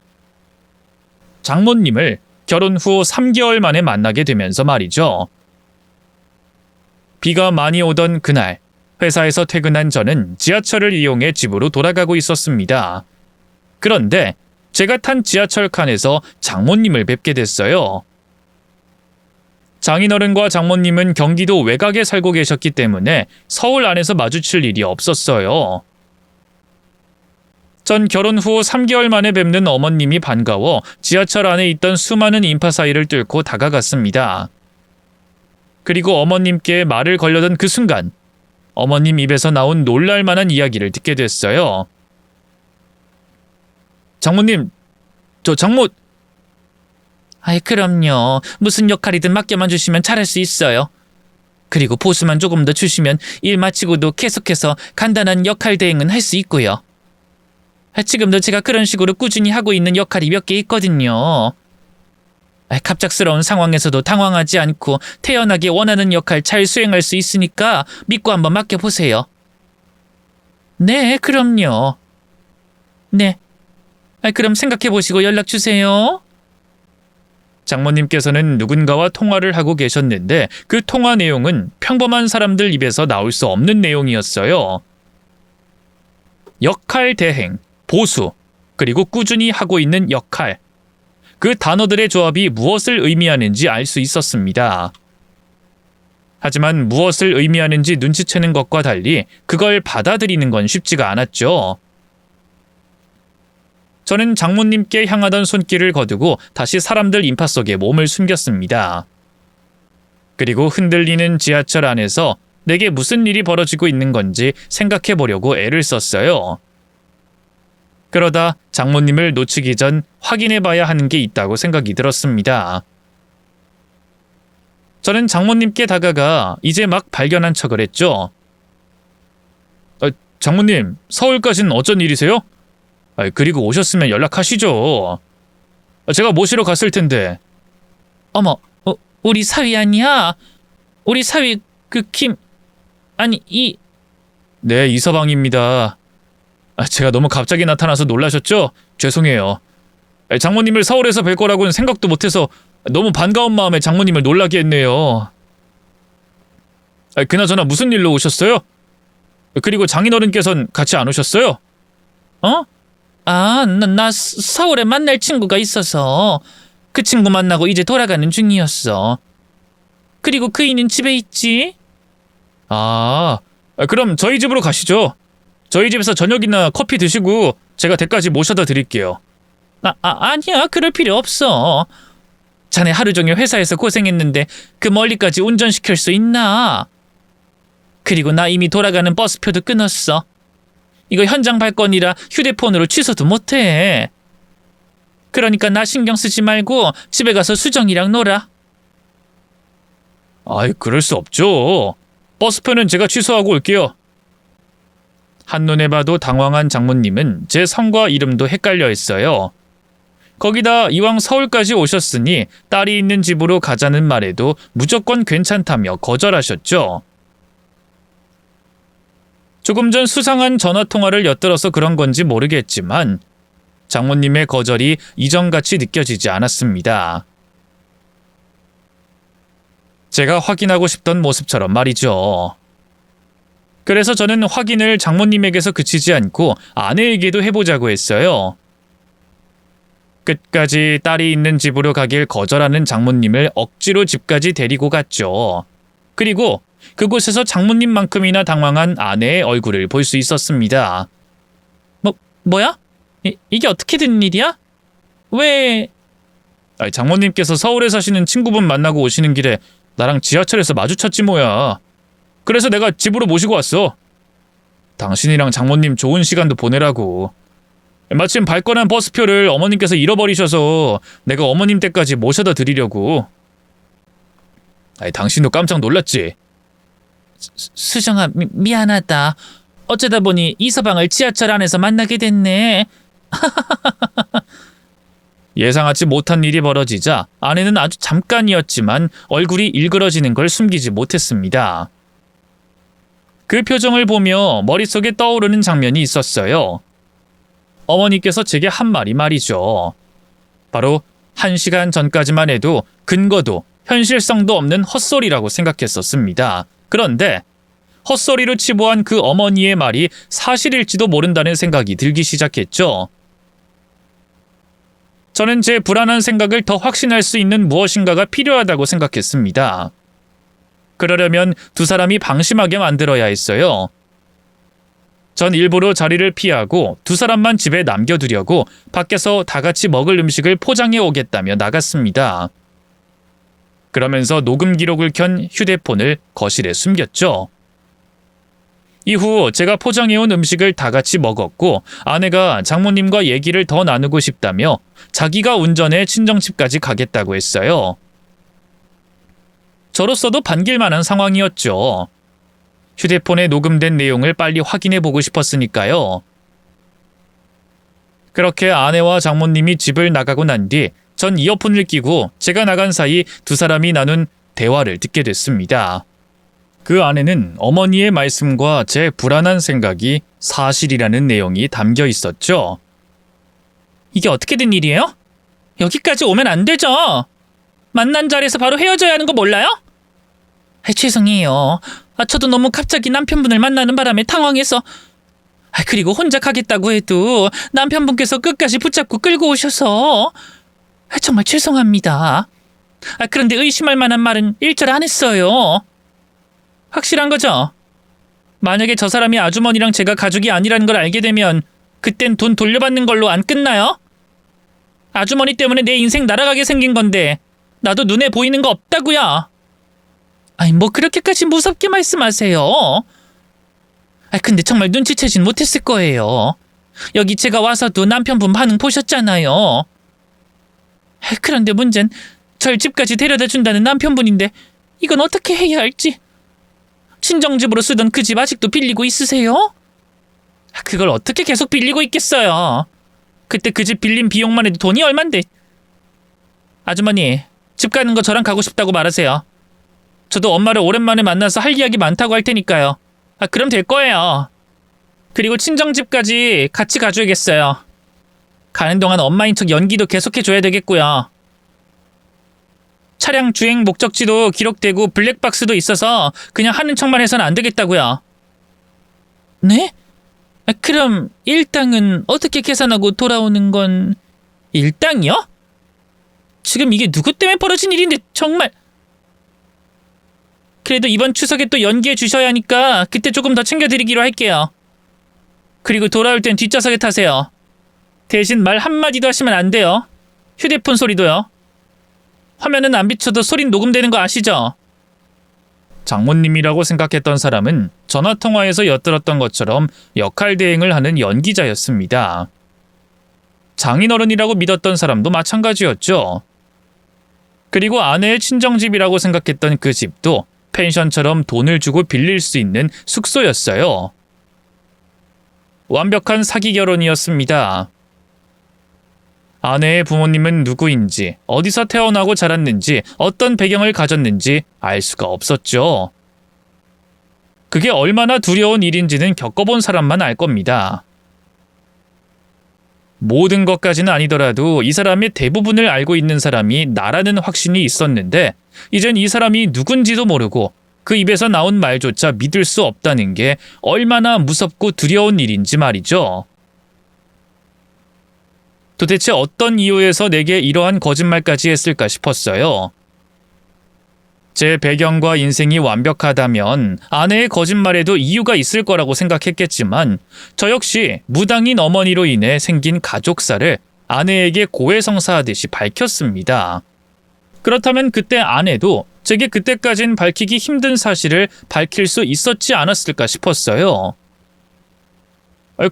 장모님을 결혼 후 3개월 만에 만나게 되면서 말이죠. 비가 많이 오던 그날, 회사에서 퇴근한 저는 지하철을 이용해 집으로 돌아가고 있었습니다. 그런데 제가 탄 지하철 칸에서 장모님을 뵙게 됐어요. 장인어른과 장모님은 경기도 외곽에 살고 계셨기 때문에 서울 안에서 마주칠 일이 없었어요. 전 결혼 후 3개월 만에 뵙는 어머님이 반가워 지하철 안에 있던 수많은 인파 사이를 뚫고 다가갔습니다. 그리고 어머님께 말을 걸려던 그 순간 어머님 입에서 나온 놀랄만한 이야기를 듣게 됐어요. 장모님, 저 장모... 그럼요. 무슨 역할이든 맡겨만 주시면 잘할 수 있어요. 그리고 보수만 조금 더 주시면 일 마치고도 계속해서 간단한 역할 대행은 할 수 있고요. 지금도 제가 그런 식으로 꾸준히 하고 있는 역할이 몇 개 있거든요. 갑작스러운 상황에서도 당황하지 않고 태연하게 원하는 역할 잘 수행할 수 있으니까 믿고 한번 맡겨보세요. 네, 그럼요. 네. 그럼 생각해보시고 연락주세요. 장모님께서는 누군가와 통화를 하고 계셨는데 그 통화 내용은 평범한 사람들 입에서 나올 수 없는 내용이었어요. 역할 대행, 보수, 그리고 꾸준히 하고 있는 역할. 그 단어들의 조합이 무엇을 의미하는지 알 수 있었습니다. 하지만 무엇을 의미하는지 눈치채는 것과 달리 그걸 받아들이는 건 쉽지가 않았죠. 저는 장모님께 향하던 손길을 거두고 다시 사람들 인파 속에 몸을 숨겼습니다. 그리고 흔들리는 지하철 안에서 내게 무슨 일이 벌어지고 있는 건지 생각해 보려고 애를 썼어요. 그러다 장모님을 놓치기 전 확인해 봐야 하는 게 있다고 생각이 들었습니다. 저는 장모님께 다가가 이제 막 발견한 척을 했죠. 장모님, 서울까지는 어쩐 일이세요? 그리고 오셨으면 연락하시죠. 제가 모시러 갔을 텐데. 어머, 우리 사위 아니야? 우리 사위 네, 이서방입니다. 제가 너무 갑자기 나타나서 놀라셨죠? 죄송해요. 장모님을 서울에서 뵐 거라고는 생각도 못해서 너무 반가운 마음에 장모님을 놀라게 했네요. 그나저나 무슨 일로 오셨어요? 그리고 장인어른께서는 같이 안 오셨어요? 나 서울에 만날 친구가 있어서 그 친구 만나고 이제 돌아가는 중이었어. 그리고 그이는 집에 있지? 그럼 저희 집으로 가시죠. 저희 집에서 저녁이나 커피 드시고 제가 댁까지 모셔다 드릴게요. 아니야. 그럴 필요 없어. 자네 하루 종일 회사에서 고생했는데 그 멀리까지 운전시킬 수 있나? 그리고 나 이미 돌아가는 버스표도 끊었어. 이거 현장 발권이라 휴대폰으로 취소도 못해. 그러니까 나 신경 쓰지 말고 집에 가서 수정이랑 놀아. 그럴 수 없죠. 버스표는 제가 취소하고 올게요. 한눈에 봐도 당황한 장모님은 제 성과 이름도 헷갈려 했어요. 거기다 이왕 서울까지 오셨으니 딸이 있는 집으로 가자는 말에도 무조건 괜찮다며 거절하셨죠. 조금 전 수상한 전화통화를 엿들어서 그런 건지 모르겠지만 장모님의 거절이 이전같이 느껴지지 않았습니다. 제가 확인하고 싶던 모습처럼 말이죠. 그래서 저는 확인을 장모님에게서 그치지 않고 아내에게도 해보자고 했어요. 끝까지 딸이 있는 집으로 가길 거절하는 장모님을 억지로 집까지 데리고 갔죠. 그리고 그곳에서 장모님만큼이나 당황한 아내의 얼굴을 볼 수 있었습니다. 뭐야? 이게 어떻게 된 일이야? 왜? 장모님께서 서울에 사시는 친구분 만나고 오시는 길에 나랑 지하철에서 마주쳤지 뭐야. 그래서 내가 집으로 모시고 왔어. 당신이랑 장모님 좋은 시간도 보내라고. 마침 발권한 버스표를 어머님께서 잃어버리셔서 내가 어머님 댁까지 모셔다 드리려고. 당신도 깜짝 놀랐지? 수정아, 미안하다. 어쩌다 보니 이서방을 지하철 안에서 만나게 됐네. 예상하지 못한 일이 벌어지자 아내는 아주 잠깐이었지만 얼굴이 일그러지는 걸 숨기지 못했습니다. 그 표정을 보며 머릿속에 떠오르는 장면이 있었어요. 어머니께서 제게 한 말이 말이죠. 바로 1시간 전까지만 해도 근거도 현실성도 없는 헛소리라고 생각했었습니다. 그런데 헛소리로 치부한 그 어머니의 말이 사실일지도 모른다는 생각이 들기 시작했죠. 저는 제 불안한 생각을 더 확신할 수 있는 무엇인가가 필요하다고 생각했습니다. 그러려면 두 사람이 방심하게 만들어야 했어요. 전 일부러 자리를 피하고 두 사람만 집에 남겨두려고 밖에서 다 같이 먹을 음식을 포장해 오겠다며 나갔습니다. 그러면서 녹음 기록을 켠 휴대폰을 거실에 숨겼죠. 이후 제가 포장해온 음식을 다 같이 먹었고 아내가 장모님과 얘기를 더 나누고 싶다며 자기가 운전해 친정집까지 가겠다고 했어요. 저로서도 반길만한 상황이었죠. 휴대폰에 녹음된 내용을 빨리 확인해보고 싶었으니까요. 그렇게 아내와 장모님이 집을 나가고 난 뒤 전 이어폰을 끼고 제가 나간 사이 두 사람이 나눈 대화를 듣게 됐습니다. 그 안에는 어머니의 말씀과 제 불안한 생각이 사실이라는 내용이 담겨 있었죠. 이게 어떻게 된 일이에요? 여기까지 오면 안 되죠. 만난 자리에서 바로 헤어져야 하는 거 몰라요? 죄송해요. 저도 너무 갑자기 남편분을 만나는 바람에 당황해서. 그리고 혼자 가겠다고 해도 남편분께서 끝까지 붙잡고 끌고 오셔서. 정말 죄송합니다. 그런데 의심할 만한 말은 일절 안 했어요. 확실한 거죠? 만약에 저 사람이 아주머니랑 제가 가족이 아니라는 걸 알게 되면 그땐 돈 돌려받는 걸로 안 끝나요? 아주머니 때문에 내 인생 날아가게 생긴 건데 나도 눈에 보이는 거 없다고요. 아니 뭐 그렇게까지 무섭게 말씀하세요. 근데 정말 눈치채진 못했을 거예요. 여기 제가 와서도 남편분 반응 보셨잖아요. 그런데 문제는 절 집까지 데려다 준다는 남편분인데 이건 어떻게 해야 할지. 친정집으로 쓰던 그 집 아직도 빌리고 있으세요? 그걸 어떻게 계속 빌리고 있겠어요. 그때 그 집 빌린 비용만 해도 돈이 얼만데. 아주머니, 집 가는 거 저랑 가고 싶다고 말하세요. 저도 엄마를 오랜만에 만나서 할 이야기 많다고 할 테니까요. 그럼 될 거예요. 그리고 친정집까지 같이 가줘야겠어요. 가는 동안 엄마인 척 연기도 계속해줘야 되겠고요. 차량 주행 목적지도 기록되고 블랙박스도 있어서 그냥 하는 척만 해서는 안 되겠다고요. 네? 그럼 일당은 어떻게 계산하고 돌아오는 건... 일당이요? 지금 이게 누구 때문에 벌어진 일인데 정말... 그래도 이번 추석에 또 연기해 주셔야 하니까 그때 조금 더 챙겨드리기로 할게요. 그리고 돌아올 땐 뒷좌석에 타세요. 대신 말 한마디도 하시면 안 돼요. 휴대폰 소리도요. 화면은 안 비춰도 소린 녹음되는 거 아시죠? 장모님이라고 생각했던 사람은 전화통화에서 엿들었던 것처럼 역할 대행을 하는 연기자였습니다. 장인어른이라고 믿었던 사람도 마찬가지였죠. 그리고 아내의 친정집이라고 생각했던 그 집도 펜션처럼 돈을 주고 빌릴 수 있는 숙소였어요. 완벽한 사기 결혼이었습니다. 아내의 부모님은 누구인지, 어디서 태어나고 자랐는지, 어떤 배경을 가졌는지 알 수가 없었죠. 그게 얼마나 두려운 일인지는 겪어본 사람만 알 겁니다. 모든 것까지는 아니더라도 이 사람의 대부분을 알고 있는 사람이 나라는 확신이 있었는데 이젠 이 사람이 누군지도 모르고 그 입에서 나온 말조차 믿을 수 없다는 게 얼마나 무섭고 두려운 일인지 말이죠. 도대체 어떤 이유에서 내게 이러한 거짓말까지 했을까 싶었어요. 제 배경과 인생이 완벽하다면 아내의 거짓말에도 이유가 있을 거라고 생각했겠지만 저 역시 무당인 어머니로 인해 생긴 가족사를 아내에게 고해성사하듯이 밝혔습니다. 그렇다면 그때 아내도 제게 그때까진 밝히기 힘든 사실을 밝힐 수 있었지 않았을까 싶었어요.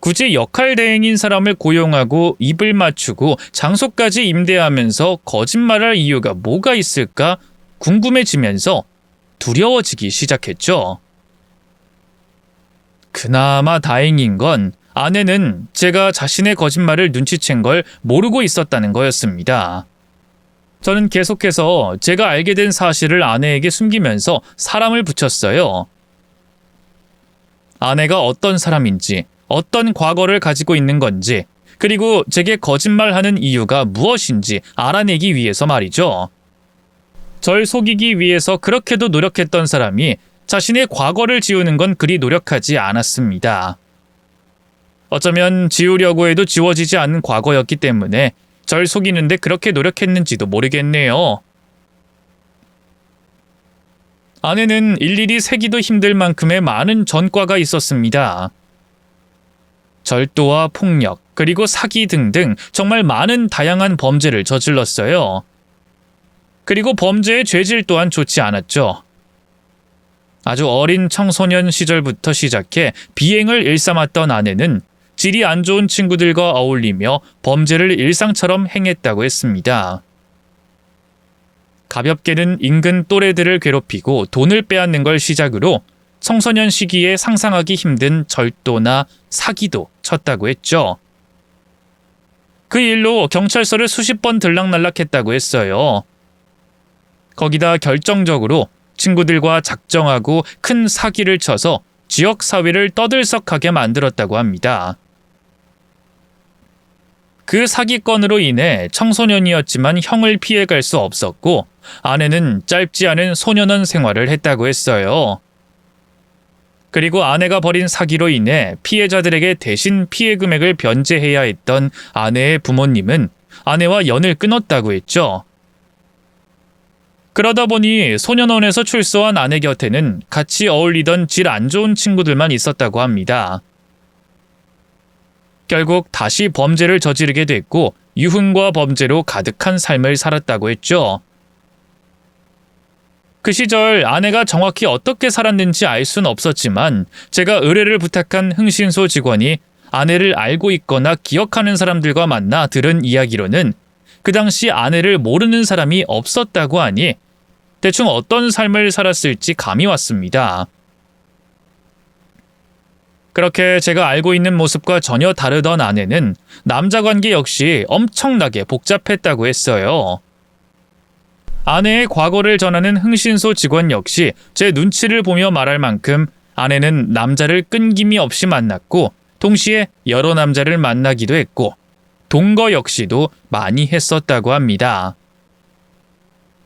굳이 역할 대행인 사람을 고용하고 입을 맞추고 장소까지 임대하면서 거짓말할 이유가 뭐가 있을까 궁금해지면서 두려워지기 시작했죠. 그나마 다행인 건 아내는 제가 자신의 거짓말을 눈치챈 걸 모르고 있었다는 거였습니다. 저는 계속해서 제가 알게 된 사실을 아내에게 숨기면서 사람을 붙였어요. 아내가 어떤 사람인지, 어떤 과거를 가지고 있는 건지, 그리고 제게 거짓말하는 이유가 무엇인지 알아내기 위해서 말이죠. 절 속이기 위해서 그렇게도 노력했던 사람이 자신의 과거를 지우는 건 그리 노력하지 않았습니다. 어쩌면 지우려고 해도 지워지지 않는 과거였기 때문에 절 속이는데 그렇게 노력했는지도 모르겠네요. 아내는 일일이 세기도 힘들 만큼의 많은 전과가 있었습니다. 절도와 폭력, 그리고 사기 등등 정말 많은 다양한 범죄를 저질렀어요. 그리고 범죄의 죄질 또한 좋지 않았죠. 아주 어린 청소년 시절부터 시작해 비행을 일삼았던 아내는 질이 안 좋은 친구들과 어울리며 범죄를 일상처럼 행했다고 했습니다. 가볍게는 인근 또래들을 괴롭히고 돈을 빼앗는 걸 시작으로 청소년 시기에 상상하기 힘든 절도나 사기도 쳤다고 했죠. 그 일로 경찰서를 수십 번 들락날락했다고 했어요. 거기다 결정적으로 친구들과 작정하고 큰 사기를 쳐서 지역 사회를 떠들썩하게 만들었다고 합니다. 그 사기건으로 인해 청소년이었지만 형을 피해갈 수 없었고 아내는 짧지 않은 소년원 생활을 했다고 했어요. 그리고 아내가 벌인 사기로 인해 피해자들에게 대신 피해 금액을 변제해야 했던 아내의 부모님은 아내와 연을 끊었다고 했죠. 그러다 보니 소년원에서 출소한 아내 곁에는 같이 어울리던 질 안 좋은 친구들만 있었다고 합니다. 결국 다시 범죄를 저지르게 됐고 유흥과 범죄로 가득한 삶을 살았다고 했죠. 그 시절 아내가 정확히 어떻게 살았는지 알 순 없었지만 제가 의뢰를 부탁한 흥신소 직원이 아내를 알고 있거나 기억하는 사람들과 만나 들은 이야기로는 그 당시 아내를 모르는 사람이 없었다고 하니 대충 어떤 삶을 살았을지 감이 왔습니다. 그렇게 제가 알고 있는 모습과 전혀 다르던 아내는 남자 관계 역시 엄청나게 복잡했다고 했어요. 아내의 과거를 전하는 흥신소 직원 역시 제 눈치를 보며 말할 만큼 아내는 남자를 끈김이 없이 만났고 동시에 여러 남자를 만나기도 했고 동거 역시도 많이 했었다고 합니다.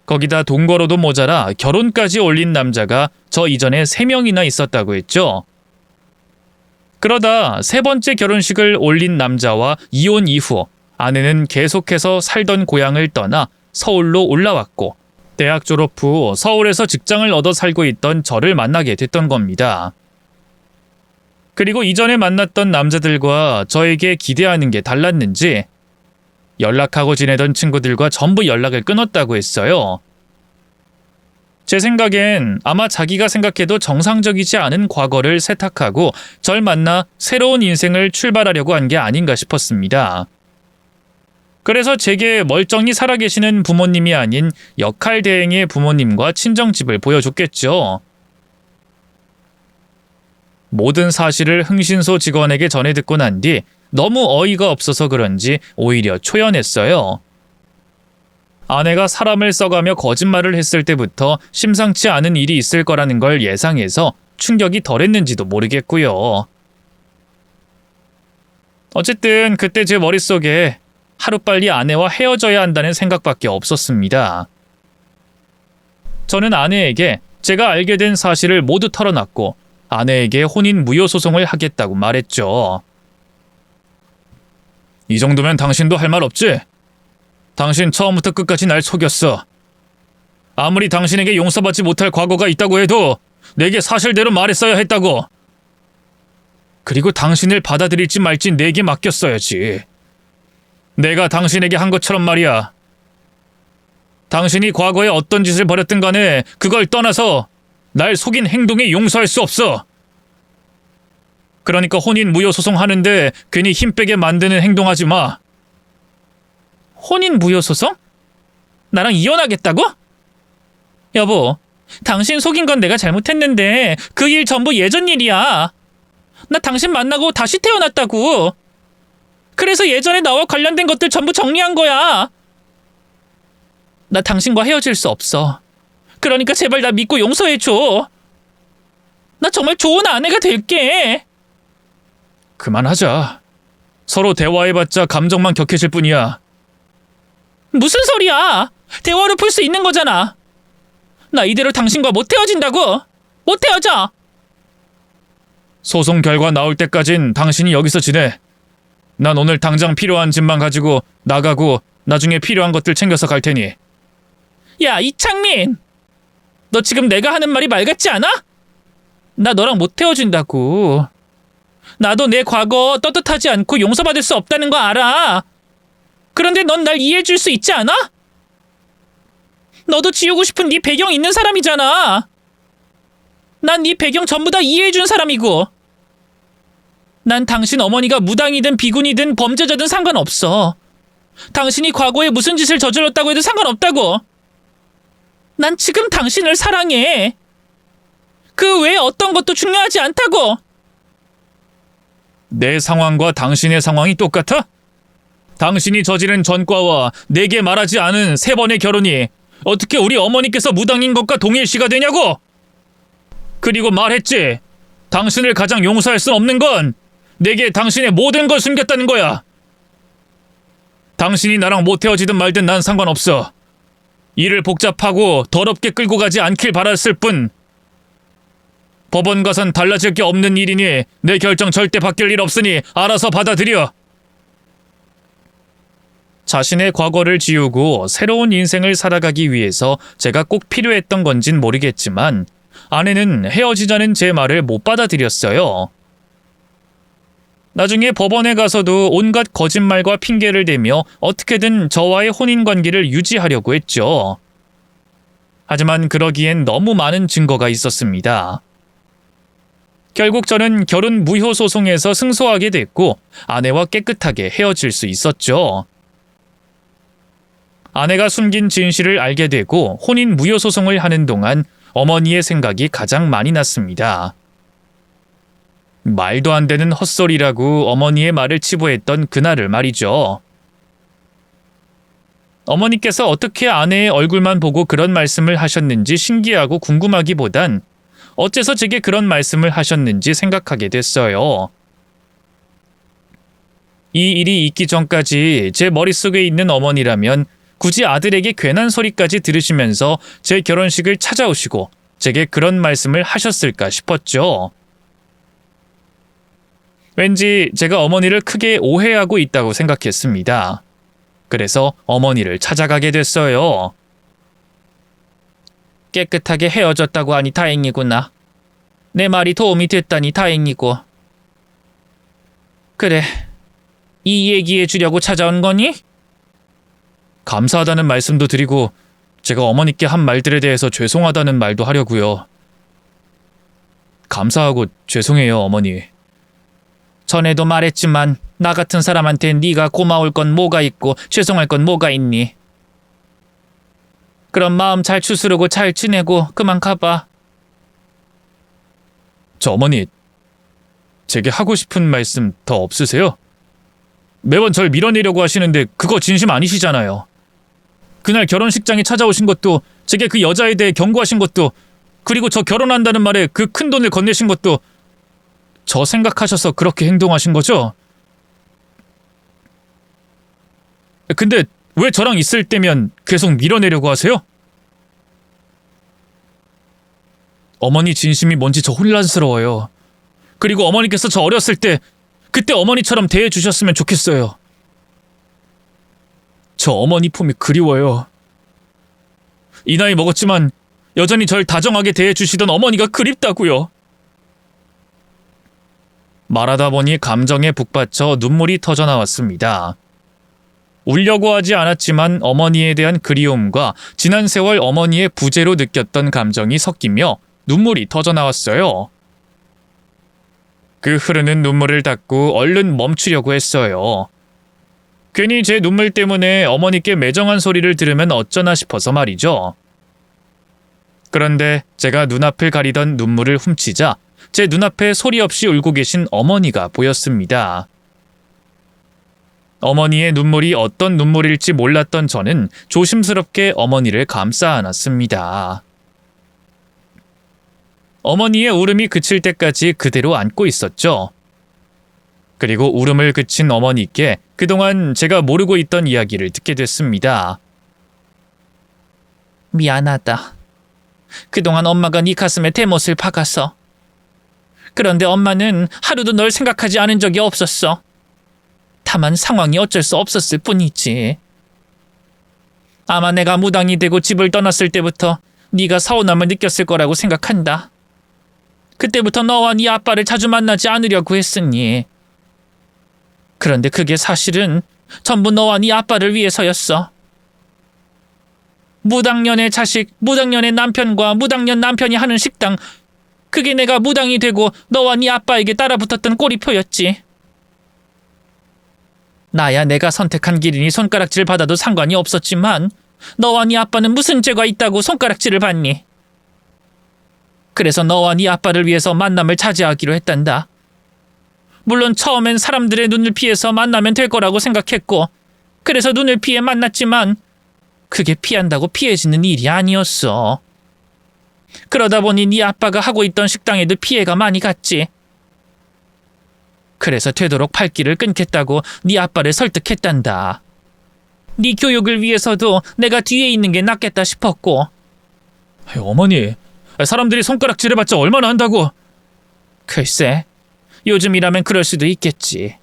거기다 동거로도 모자라 결혼까지 올린 남자가 저 이전에 3명이나 있었다고 했죠. 그러다 3번째 결혼식을 올린 남자와 이혼 이후 아내는 계속해서 살던 고향을 떠나 서울로 올라왔고 대학 졸업 후 서울에서 직장을 얻어 살고 있던 저를 만나게 됐던 겁니다. 그리고 이전에 만났던 남자들과 저에게 기대하는 게 달랐는지 연락하고 지내던 친구들과 전부 연락을 끊었다고 했어요. 제 생각엔 아마 자기가 생각해도 정상적이지 않은 과거를 세탁하고 절 만나 새로운 인생을 출발하려고 한 게 아닌가 싶었습니다. 그래서 제게 멀쩡히 살아계시는 부모님이 아닌 역할 대행의 부모님과 친정집을 보여줬겠죠. 모든 사실을 흥신소 직원에게 전해 듣고 난 뒤 너무 어이가 없어서 그런지 오히려 초연했어요. 아내가 사람을 써가며 거짓말을 했을 때부터 심상치 않은 일이 있을 거라는 걸 예상해서 충격이 덜했는지도 모르겠고요. 어쨌든 그때 제 머릿속에 하루빨리 아내와 헤어져야 한다는 생각밖에 없었습니다. 저는 아내에게 제가 알게 된 사실을 모두 털어놨고 아내에게 혼인 무효 소송을 하겠다고 말했죠. 이 정도면 당신도 할 말 없지? 당신 처음부터 끝까지 날 속였어. 아무리 당신에게 용서받지 못할 과거가 있다고 해도 내게 사실대로 말했어야 했다고. 그리고 당신을 받아들일지 말지 내게 맡겼어야지. 내가 당신에게 한 것처럼 말이야. 당신이 과거에 어떤 짓을 벌였든 간에 그걸 떠나서 날 속인 행동에 용서할 수 없어. 그러니까 혼인 무효 소송하는데 괜히 힘 빼게 만드는 행동하지 마. 혼인 무효 소송? 나랑 이혼하겠다고? 여보, 당신 속인 건 내가 잘못했는데 그 일 전부 예전 일이야. 나 당신 만나고 다시 태어났다고. 그래서 예전에 나와 관련된 것들 전부 정리한 거야. 나 당신과 헤어질 수 없어. 그러니까 제발 나 믿고 용서해줘. 나 정말 좋은 아내가 될게. 그만하자. 서로 대화해봤자 감정만 격해질 뿐이야. 무슨 소리야. 대화로 풀 수 있는 거잖아. 나 이대로 당신과 못 헤어진다고. 못 헤어져. 소송 결과 나올 때까진 당신이 여기서 지내. 난 오늘 당장 필요한 짐만 가지고 나가고 나중에 필요한 것들 챙겨서 갈 테니. 야, 이창민! 너 지금 내가 하는 말이 말 같지 않아? 나 너랑 못 헤어진다고. 나도 내 과거 떳떳하지 않고 용서받을 수 없다는 거 알아. 그런데 넌 날 이해해줄 수 있지 않아? 너도 지우고 싶은 네 배경 있는 사람이잖아. 난 네 배경 전부 다 이해해준 사람이고. 난 당신 어머니가 무당이든 비군이든 범죄자든 상관없어. 당신이 과거에 무슨 짓을 저질렀다고 해도 상관없다고. 난 지금 당신을 사랑해. 그 외에 어떤 것도 중요하지 않다고. 내 상황과 당신의 상황이 똑같아? 당신이 저지른 전과와 내게 말하지 않은 3번의 결혼이 어떻게 우리 어머니께서 무당인 것과 동일시가 되냐고? 그리고 말했지. 당신을 가장 용서할 수 없는 건 내게 당신의 모든 걸 숨겼다는 거야. 당신이 나랑 못 헤어지든 말든 난 상관없어. 일을 복잡하고 더럽게 끌고 가지 않길 바랐을 뿐. 법원 가선 달라질 게 없는 일이니 내 결정 절대 바뀔 일 없으니 알아서 받아들여. 자신의 과거를 지우고 새로운 인생을 살아가기 위해서 제가 꼭 필요했던 건진 모르겠지만 아내는 헤어지자는 제 말을 못 받아들였어요. 나중에 법원에 가서도 온갖 거짓말과 핑계를 대며 어떻게든 저와의 혼인관계를 유지하려고 했죠. 하지만 그러기엔 너무 많은 증거가 있었습니다. 결국 저는 결혼 무효 소송에서 승소하게 됐고 아내와 깨끗하게 헤어질 수 있었죠. 아내가 숨긴 진실을 알게 되고 혼인 무효 소송을 하는 동안 어머니의 생각이 가장 많이 났습니다. 말도 안 되는 헛소리라고 어머니의 말을 치부했던 그날을 말이죠. 어머니께서 어떻게 아내의 얼굴만 보고 그런 말씀을 하셨는지 신기하고 궁금하기보단 어째서 제게 그런 말씀을 하셨는지 생각하게 됐어요. 이 일이 있기 전까지 제 머릿속에 있는 어머니라면 굳이 아들에게 괜한 소리까지 들으시면서 제 결혼식을 찾아오시고 제게 그런 말씀을 하셨을까 싶었죠. 왠지 제가 어머니를 크게 오해하고 있다고 생각했습니다. 그래서 어머니를 찾아가게 됐어요. 깨끗하게 헤어졌다고 하니 다행이구나. 내 말이 도움이 됐다니 다행이고. 그래, 이 얘기해 주려고 찾아온 거니? 감사하다는 말씀도 드리고 제가 어머니께 한 말들에 대해서 죄송하다는 말도 하려고요. 감사하고 죄송해요, 어머니. 전에도 말했지만 나 같은 사람한테 네가 고마울 건 뭐가 있고 죄송할 건 뭐가 있니? 그럼 마음 잘 추스르고 잘 지내고 그만 가봐. 저 어머니, 제게 하고 싶은 말씀 더 없으세요? 매번 절 밀어내려고 하시는데 그거 진심 아니시잖아요. 그날 결혼식장에 찾아오신 것도, 제게 그 여자에 대해 경고하신 것도, 그리고 저 결혼한다는 말에 그 큰 돈을 건네신 것도 저 생각하셔서 그렇게 행동하신 거죠? 근데 왜 저랑 있을 때면 계속 밀어내려고 하세요? 어머니 진심이 뭔지 저 혼란스러워요. 그리고 어머니께서 저 어렸을 때 그때 어머니처럼 대해주셨으면 좋겠어요. 저 어머니 폼이 그리워요. 이 나이 먹었지만 여전히 절 다정하게 대해주시던 어머니가 그립다고요. 말하다 보니 감정에 북받쳐 눈물이 터져나왔습니다. 울려고 하지 않았지만 어머니에 대한 그리움과 지난 세월 어머니의 부재로 느꼈던 감정이 섞이며 눈물이 터져나왔어요. 그 흐르는 눈물을 닦고 얼른 멈추려고 했어요. 괜히 제 눈물 때문에 어머니께 매정한 소리를 들으면 어쩌나 싶어서 말이죠. 그런데 제가 눈앞을 가리던 눈물을 훔치자 제 눈앞에 소리 없이 울고 계신 어머니가 보였습니다. 어머니의 눈물이 어떤 눈물일지 몰랐던 저는 조심스럽게 어머니를 감싸 안았습니다. 어머니의 울음이 그칠 때까지 그대로 안고 있었죠. 그리고 울음을 그친 어머니께 그동안 제가 모르고 있던 이야기를 듣게 됐습니다. 미안하다. 그동안 엄마가 네 가슴에 대못을 박았어. 그런데 엄마는 하루도 널 생각하지 않은 적이 없었어. 다만 상황이 어쩔 수 없었을 뿐이지. 아마 내가 무당이 되고 집을 떠났을 때부터 네가 서운함을 느꼈을 거라고 생각한다. 그때부터 너와 네 아빠를 자주 만나지 않으려고 했으니. 그런데 그게 사실은 전부 너와 네 아빠를 위해서였어. 무당년의 자식, 무당년의 남편과 무당년 남편이 하는 식당, 그게 내가 무당이 되고 너와 네 아빠에게 따라붙었던 꼬리표였지. 나야 내가 선택한 길이니 손가락질 받아도 상관이 없었지만 너와 네 아빠는 무슨 죄가 있다고 손가락질을 받니? 그래서 너와 네 아빠를 위해서 만남을 자제하기로 했단다. 물론 처음엔 사람들의 눈을 피해서 만나면 될 거라고 생각했고 그래서 눈을 피해 만났지만 그게 피한다고 피해지는 일이 아니었어. 그러다 보니 네 아빠가 하고 있던 식당에도 피해가 많이 갔지. 그래서 되도록 발길을 끊겠다고 네 아빠를 설득했단다. 네 교육을 위해서도 내가 뒤에 있는 게 낫겠다 싶었고. 어머니, 사람들이 손가락질해봤자 얼마나 한다고. 글쎄, 요즘이라면 그럴 수도 있겠지.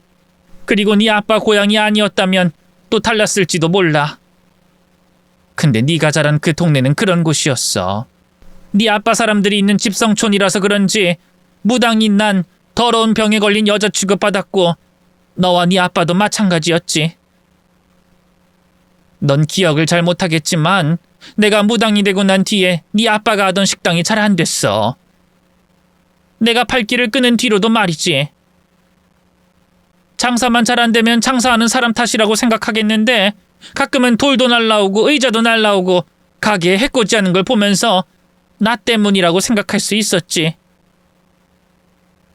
그리고 네 아빠 고향이 아니었다면 또 달랐을지도 몰라. 근데 네가 자란 그 동네는 그런 곳이었어. 네 아빠 사람들이 있는 집성촌이라서 그런지 무당인 난 더러운 병에 걸린 여자 취급받았고 너와 네 아빠도 마찬가지였지. 넌 기억을 잘 못하겠지만 내가 무당이 되고 난 뒤에 네 아빠가 하던 식당이 잘 안 됐어. 내가 팔길을 끄는 뒤로도 말이지. 장사만 잘 안 되면 장사하는 사람 탓이라고 생각하겠는데 가끔은 돌도 날라오고 의자도 날라오고 가게에 해코지 하는 걸 보면서 나 때문이라고 생각할 수 있었지.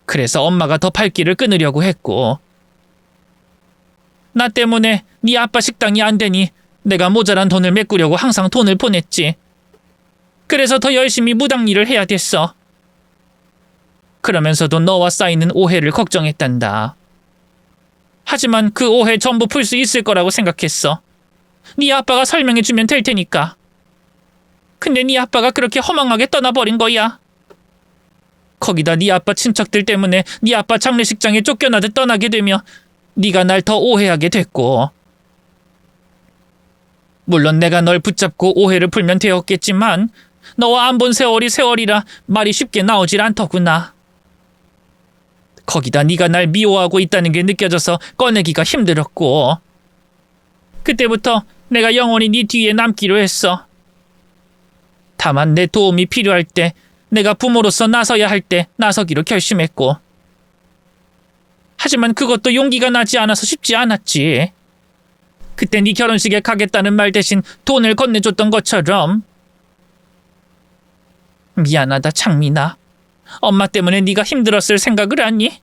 그래서 엄마가 더 팔길을 끊으려고 했고 나 때문에 네 아빠 식당이 안 되니 내가 모자란 돈을 메꾸려고 항상 돈을 보냈지. 그래서 더 열심히 무당 일을 해야 됐어. 그러면서도 너와 쌓이는 오해를 걱정했단다. 하지만 그 오해 전부 풀 수 있을 거라고 생각했어. 네 아빠가 설명해주면 될 테니까. 근데 네 아빠가 그렇게 허망하게 떠나버린 거야. 거기다 네 아빠 친척들 때문에 네 아빠 장례식장에 쫓겨나듯 떠나게 되며 네가 날 더 오해하게 됐고. 물론 내가 널 붙잡고 오해를 풀면 되었겠지만 너와 안 본 세월이 세월이라 말이 쉽게 나오질 않더구나. 거기다 네가 날 미워하고 있다는 게 느껴져서 꺼내기가 힘들었고 그때부터 내가 영원히 네 뒤에 남기로 했어. 다만 내 도움이 필요할 때 내가 부모로서 나서야 할 때 나서기로 결심했고 하지만 그것도 용기가 나지 않아서 쉽지 않았지. 그때 네 결혼식에 가겠다는 말 대신 돈을 건네줬던 것처럼. 미안하다 창민아. 엄마 때문에 네가 힘들었을 생각을 하니?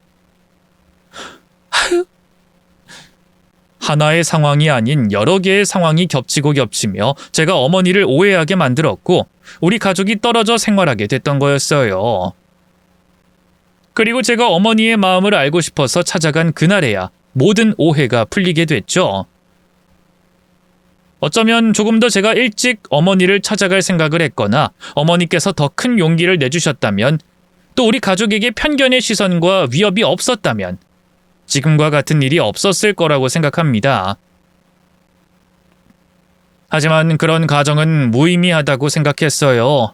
하나의 상황이 아닌 여러 개의 상황이 겹치고 겹치며 제가 어머니를 오해하게 만들었고 우리 가족이 떨어져 생활하게 됐던 거였어요. 그리고 제가 어머니의 마음을 알고 싶어서 찾아간 그날에야 모든 오해가 풀리게 됐죠. 어쩌면 조금 더 제가 일찍 어머니를 찾아갈 생각을 했거나 어머니께서 더 큰 용기를 내주셨다면 또 우리 가족에게 편견의 시선과 위협이 없었다면 지금과 같은 일이 없었을 거라고 생각합니다. 하지만 그런 가정은 무의미하다고 생각했어요.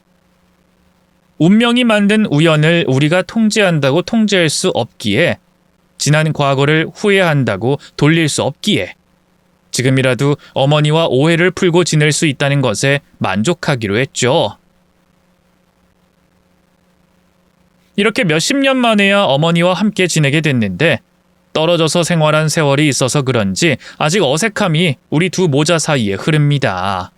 운명이 만든 우연을 우리가 통제한다고 통제할 수 없기에 지난 과거를 후회한다고 돌릴 수 없기에 지금이라도 어머니와 오해를 풀고 지낼 수 있다는 것에 만족하기로 했죠. 이렇게 몇십 년 만에야 어머니와 함께 지내게 됐는데 떨어져서 생활한 세월이 있어서 그런지 아직 어색함이 우리 두 모자 사이에 흐릅니다.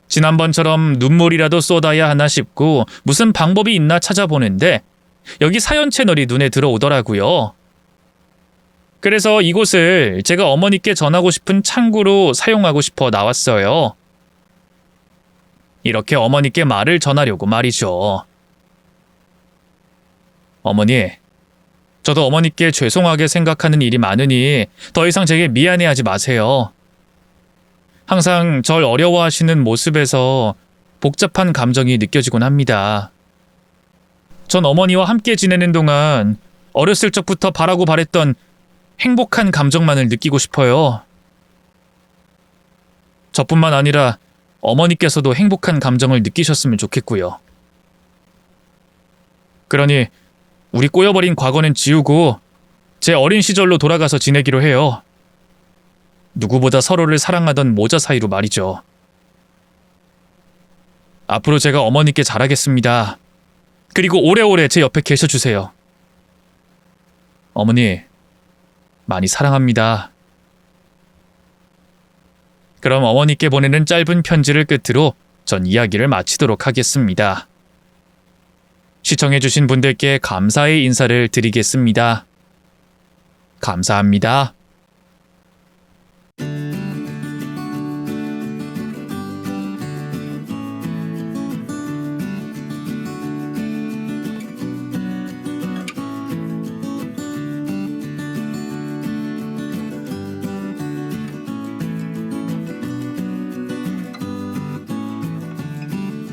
지난번처럼 눈물이라도 쏟아야 하나 싶고 무슨 방법이 있나 찾아보는데 여기 사연 채널이 눈에 들어오더라고요. 그래서 이곳을 제가 어머니께 전하고 싶은 창구로 사용하고 싶어 나왔어요. 이렇게 어머니께 말을 전하려고 말이죠. 어머니, 저도 어머니께 죄송하게 생각하는 일이 많으니 더 이상 제게 미안해하지 마세요. 항상 절 어려워하시는 모습에서 복잡한 감정이 느껴지곤 합니다. 전 어머니와 함께 지내는 동안 어렸을 적부터 바라고 바랬던 행복한 감정만을 느끼고 싶어요. 저뿐만 아니라 어머니께서도 행복한 감정을 느끼셨으면 좋겠고요. 그러니 우리 꼬여버린 과거는 지우고 제 어린 시절로 돌아가서 지내기로 해요. 누구보다 서로를 사랑하던 모자 사이로 말이죠. 앞으로 제가 어머니께 잘하겠습니다. 그리고 오래오래 제 옆에 계셔주세요. 어머니, 많이 사랑합니다. 그럼 어머니께 보내는 짧은 편지를 끝으로 전 이야기를 마치도록 하겠습니다. 시청해주신 분들께 감사의 인사를 드리겠습니다. 감사합니다.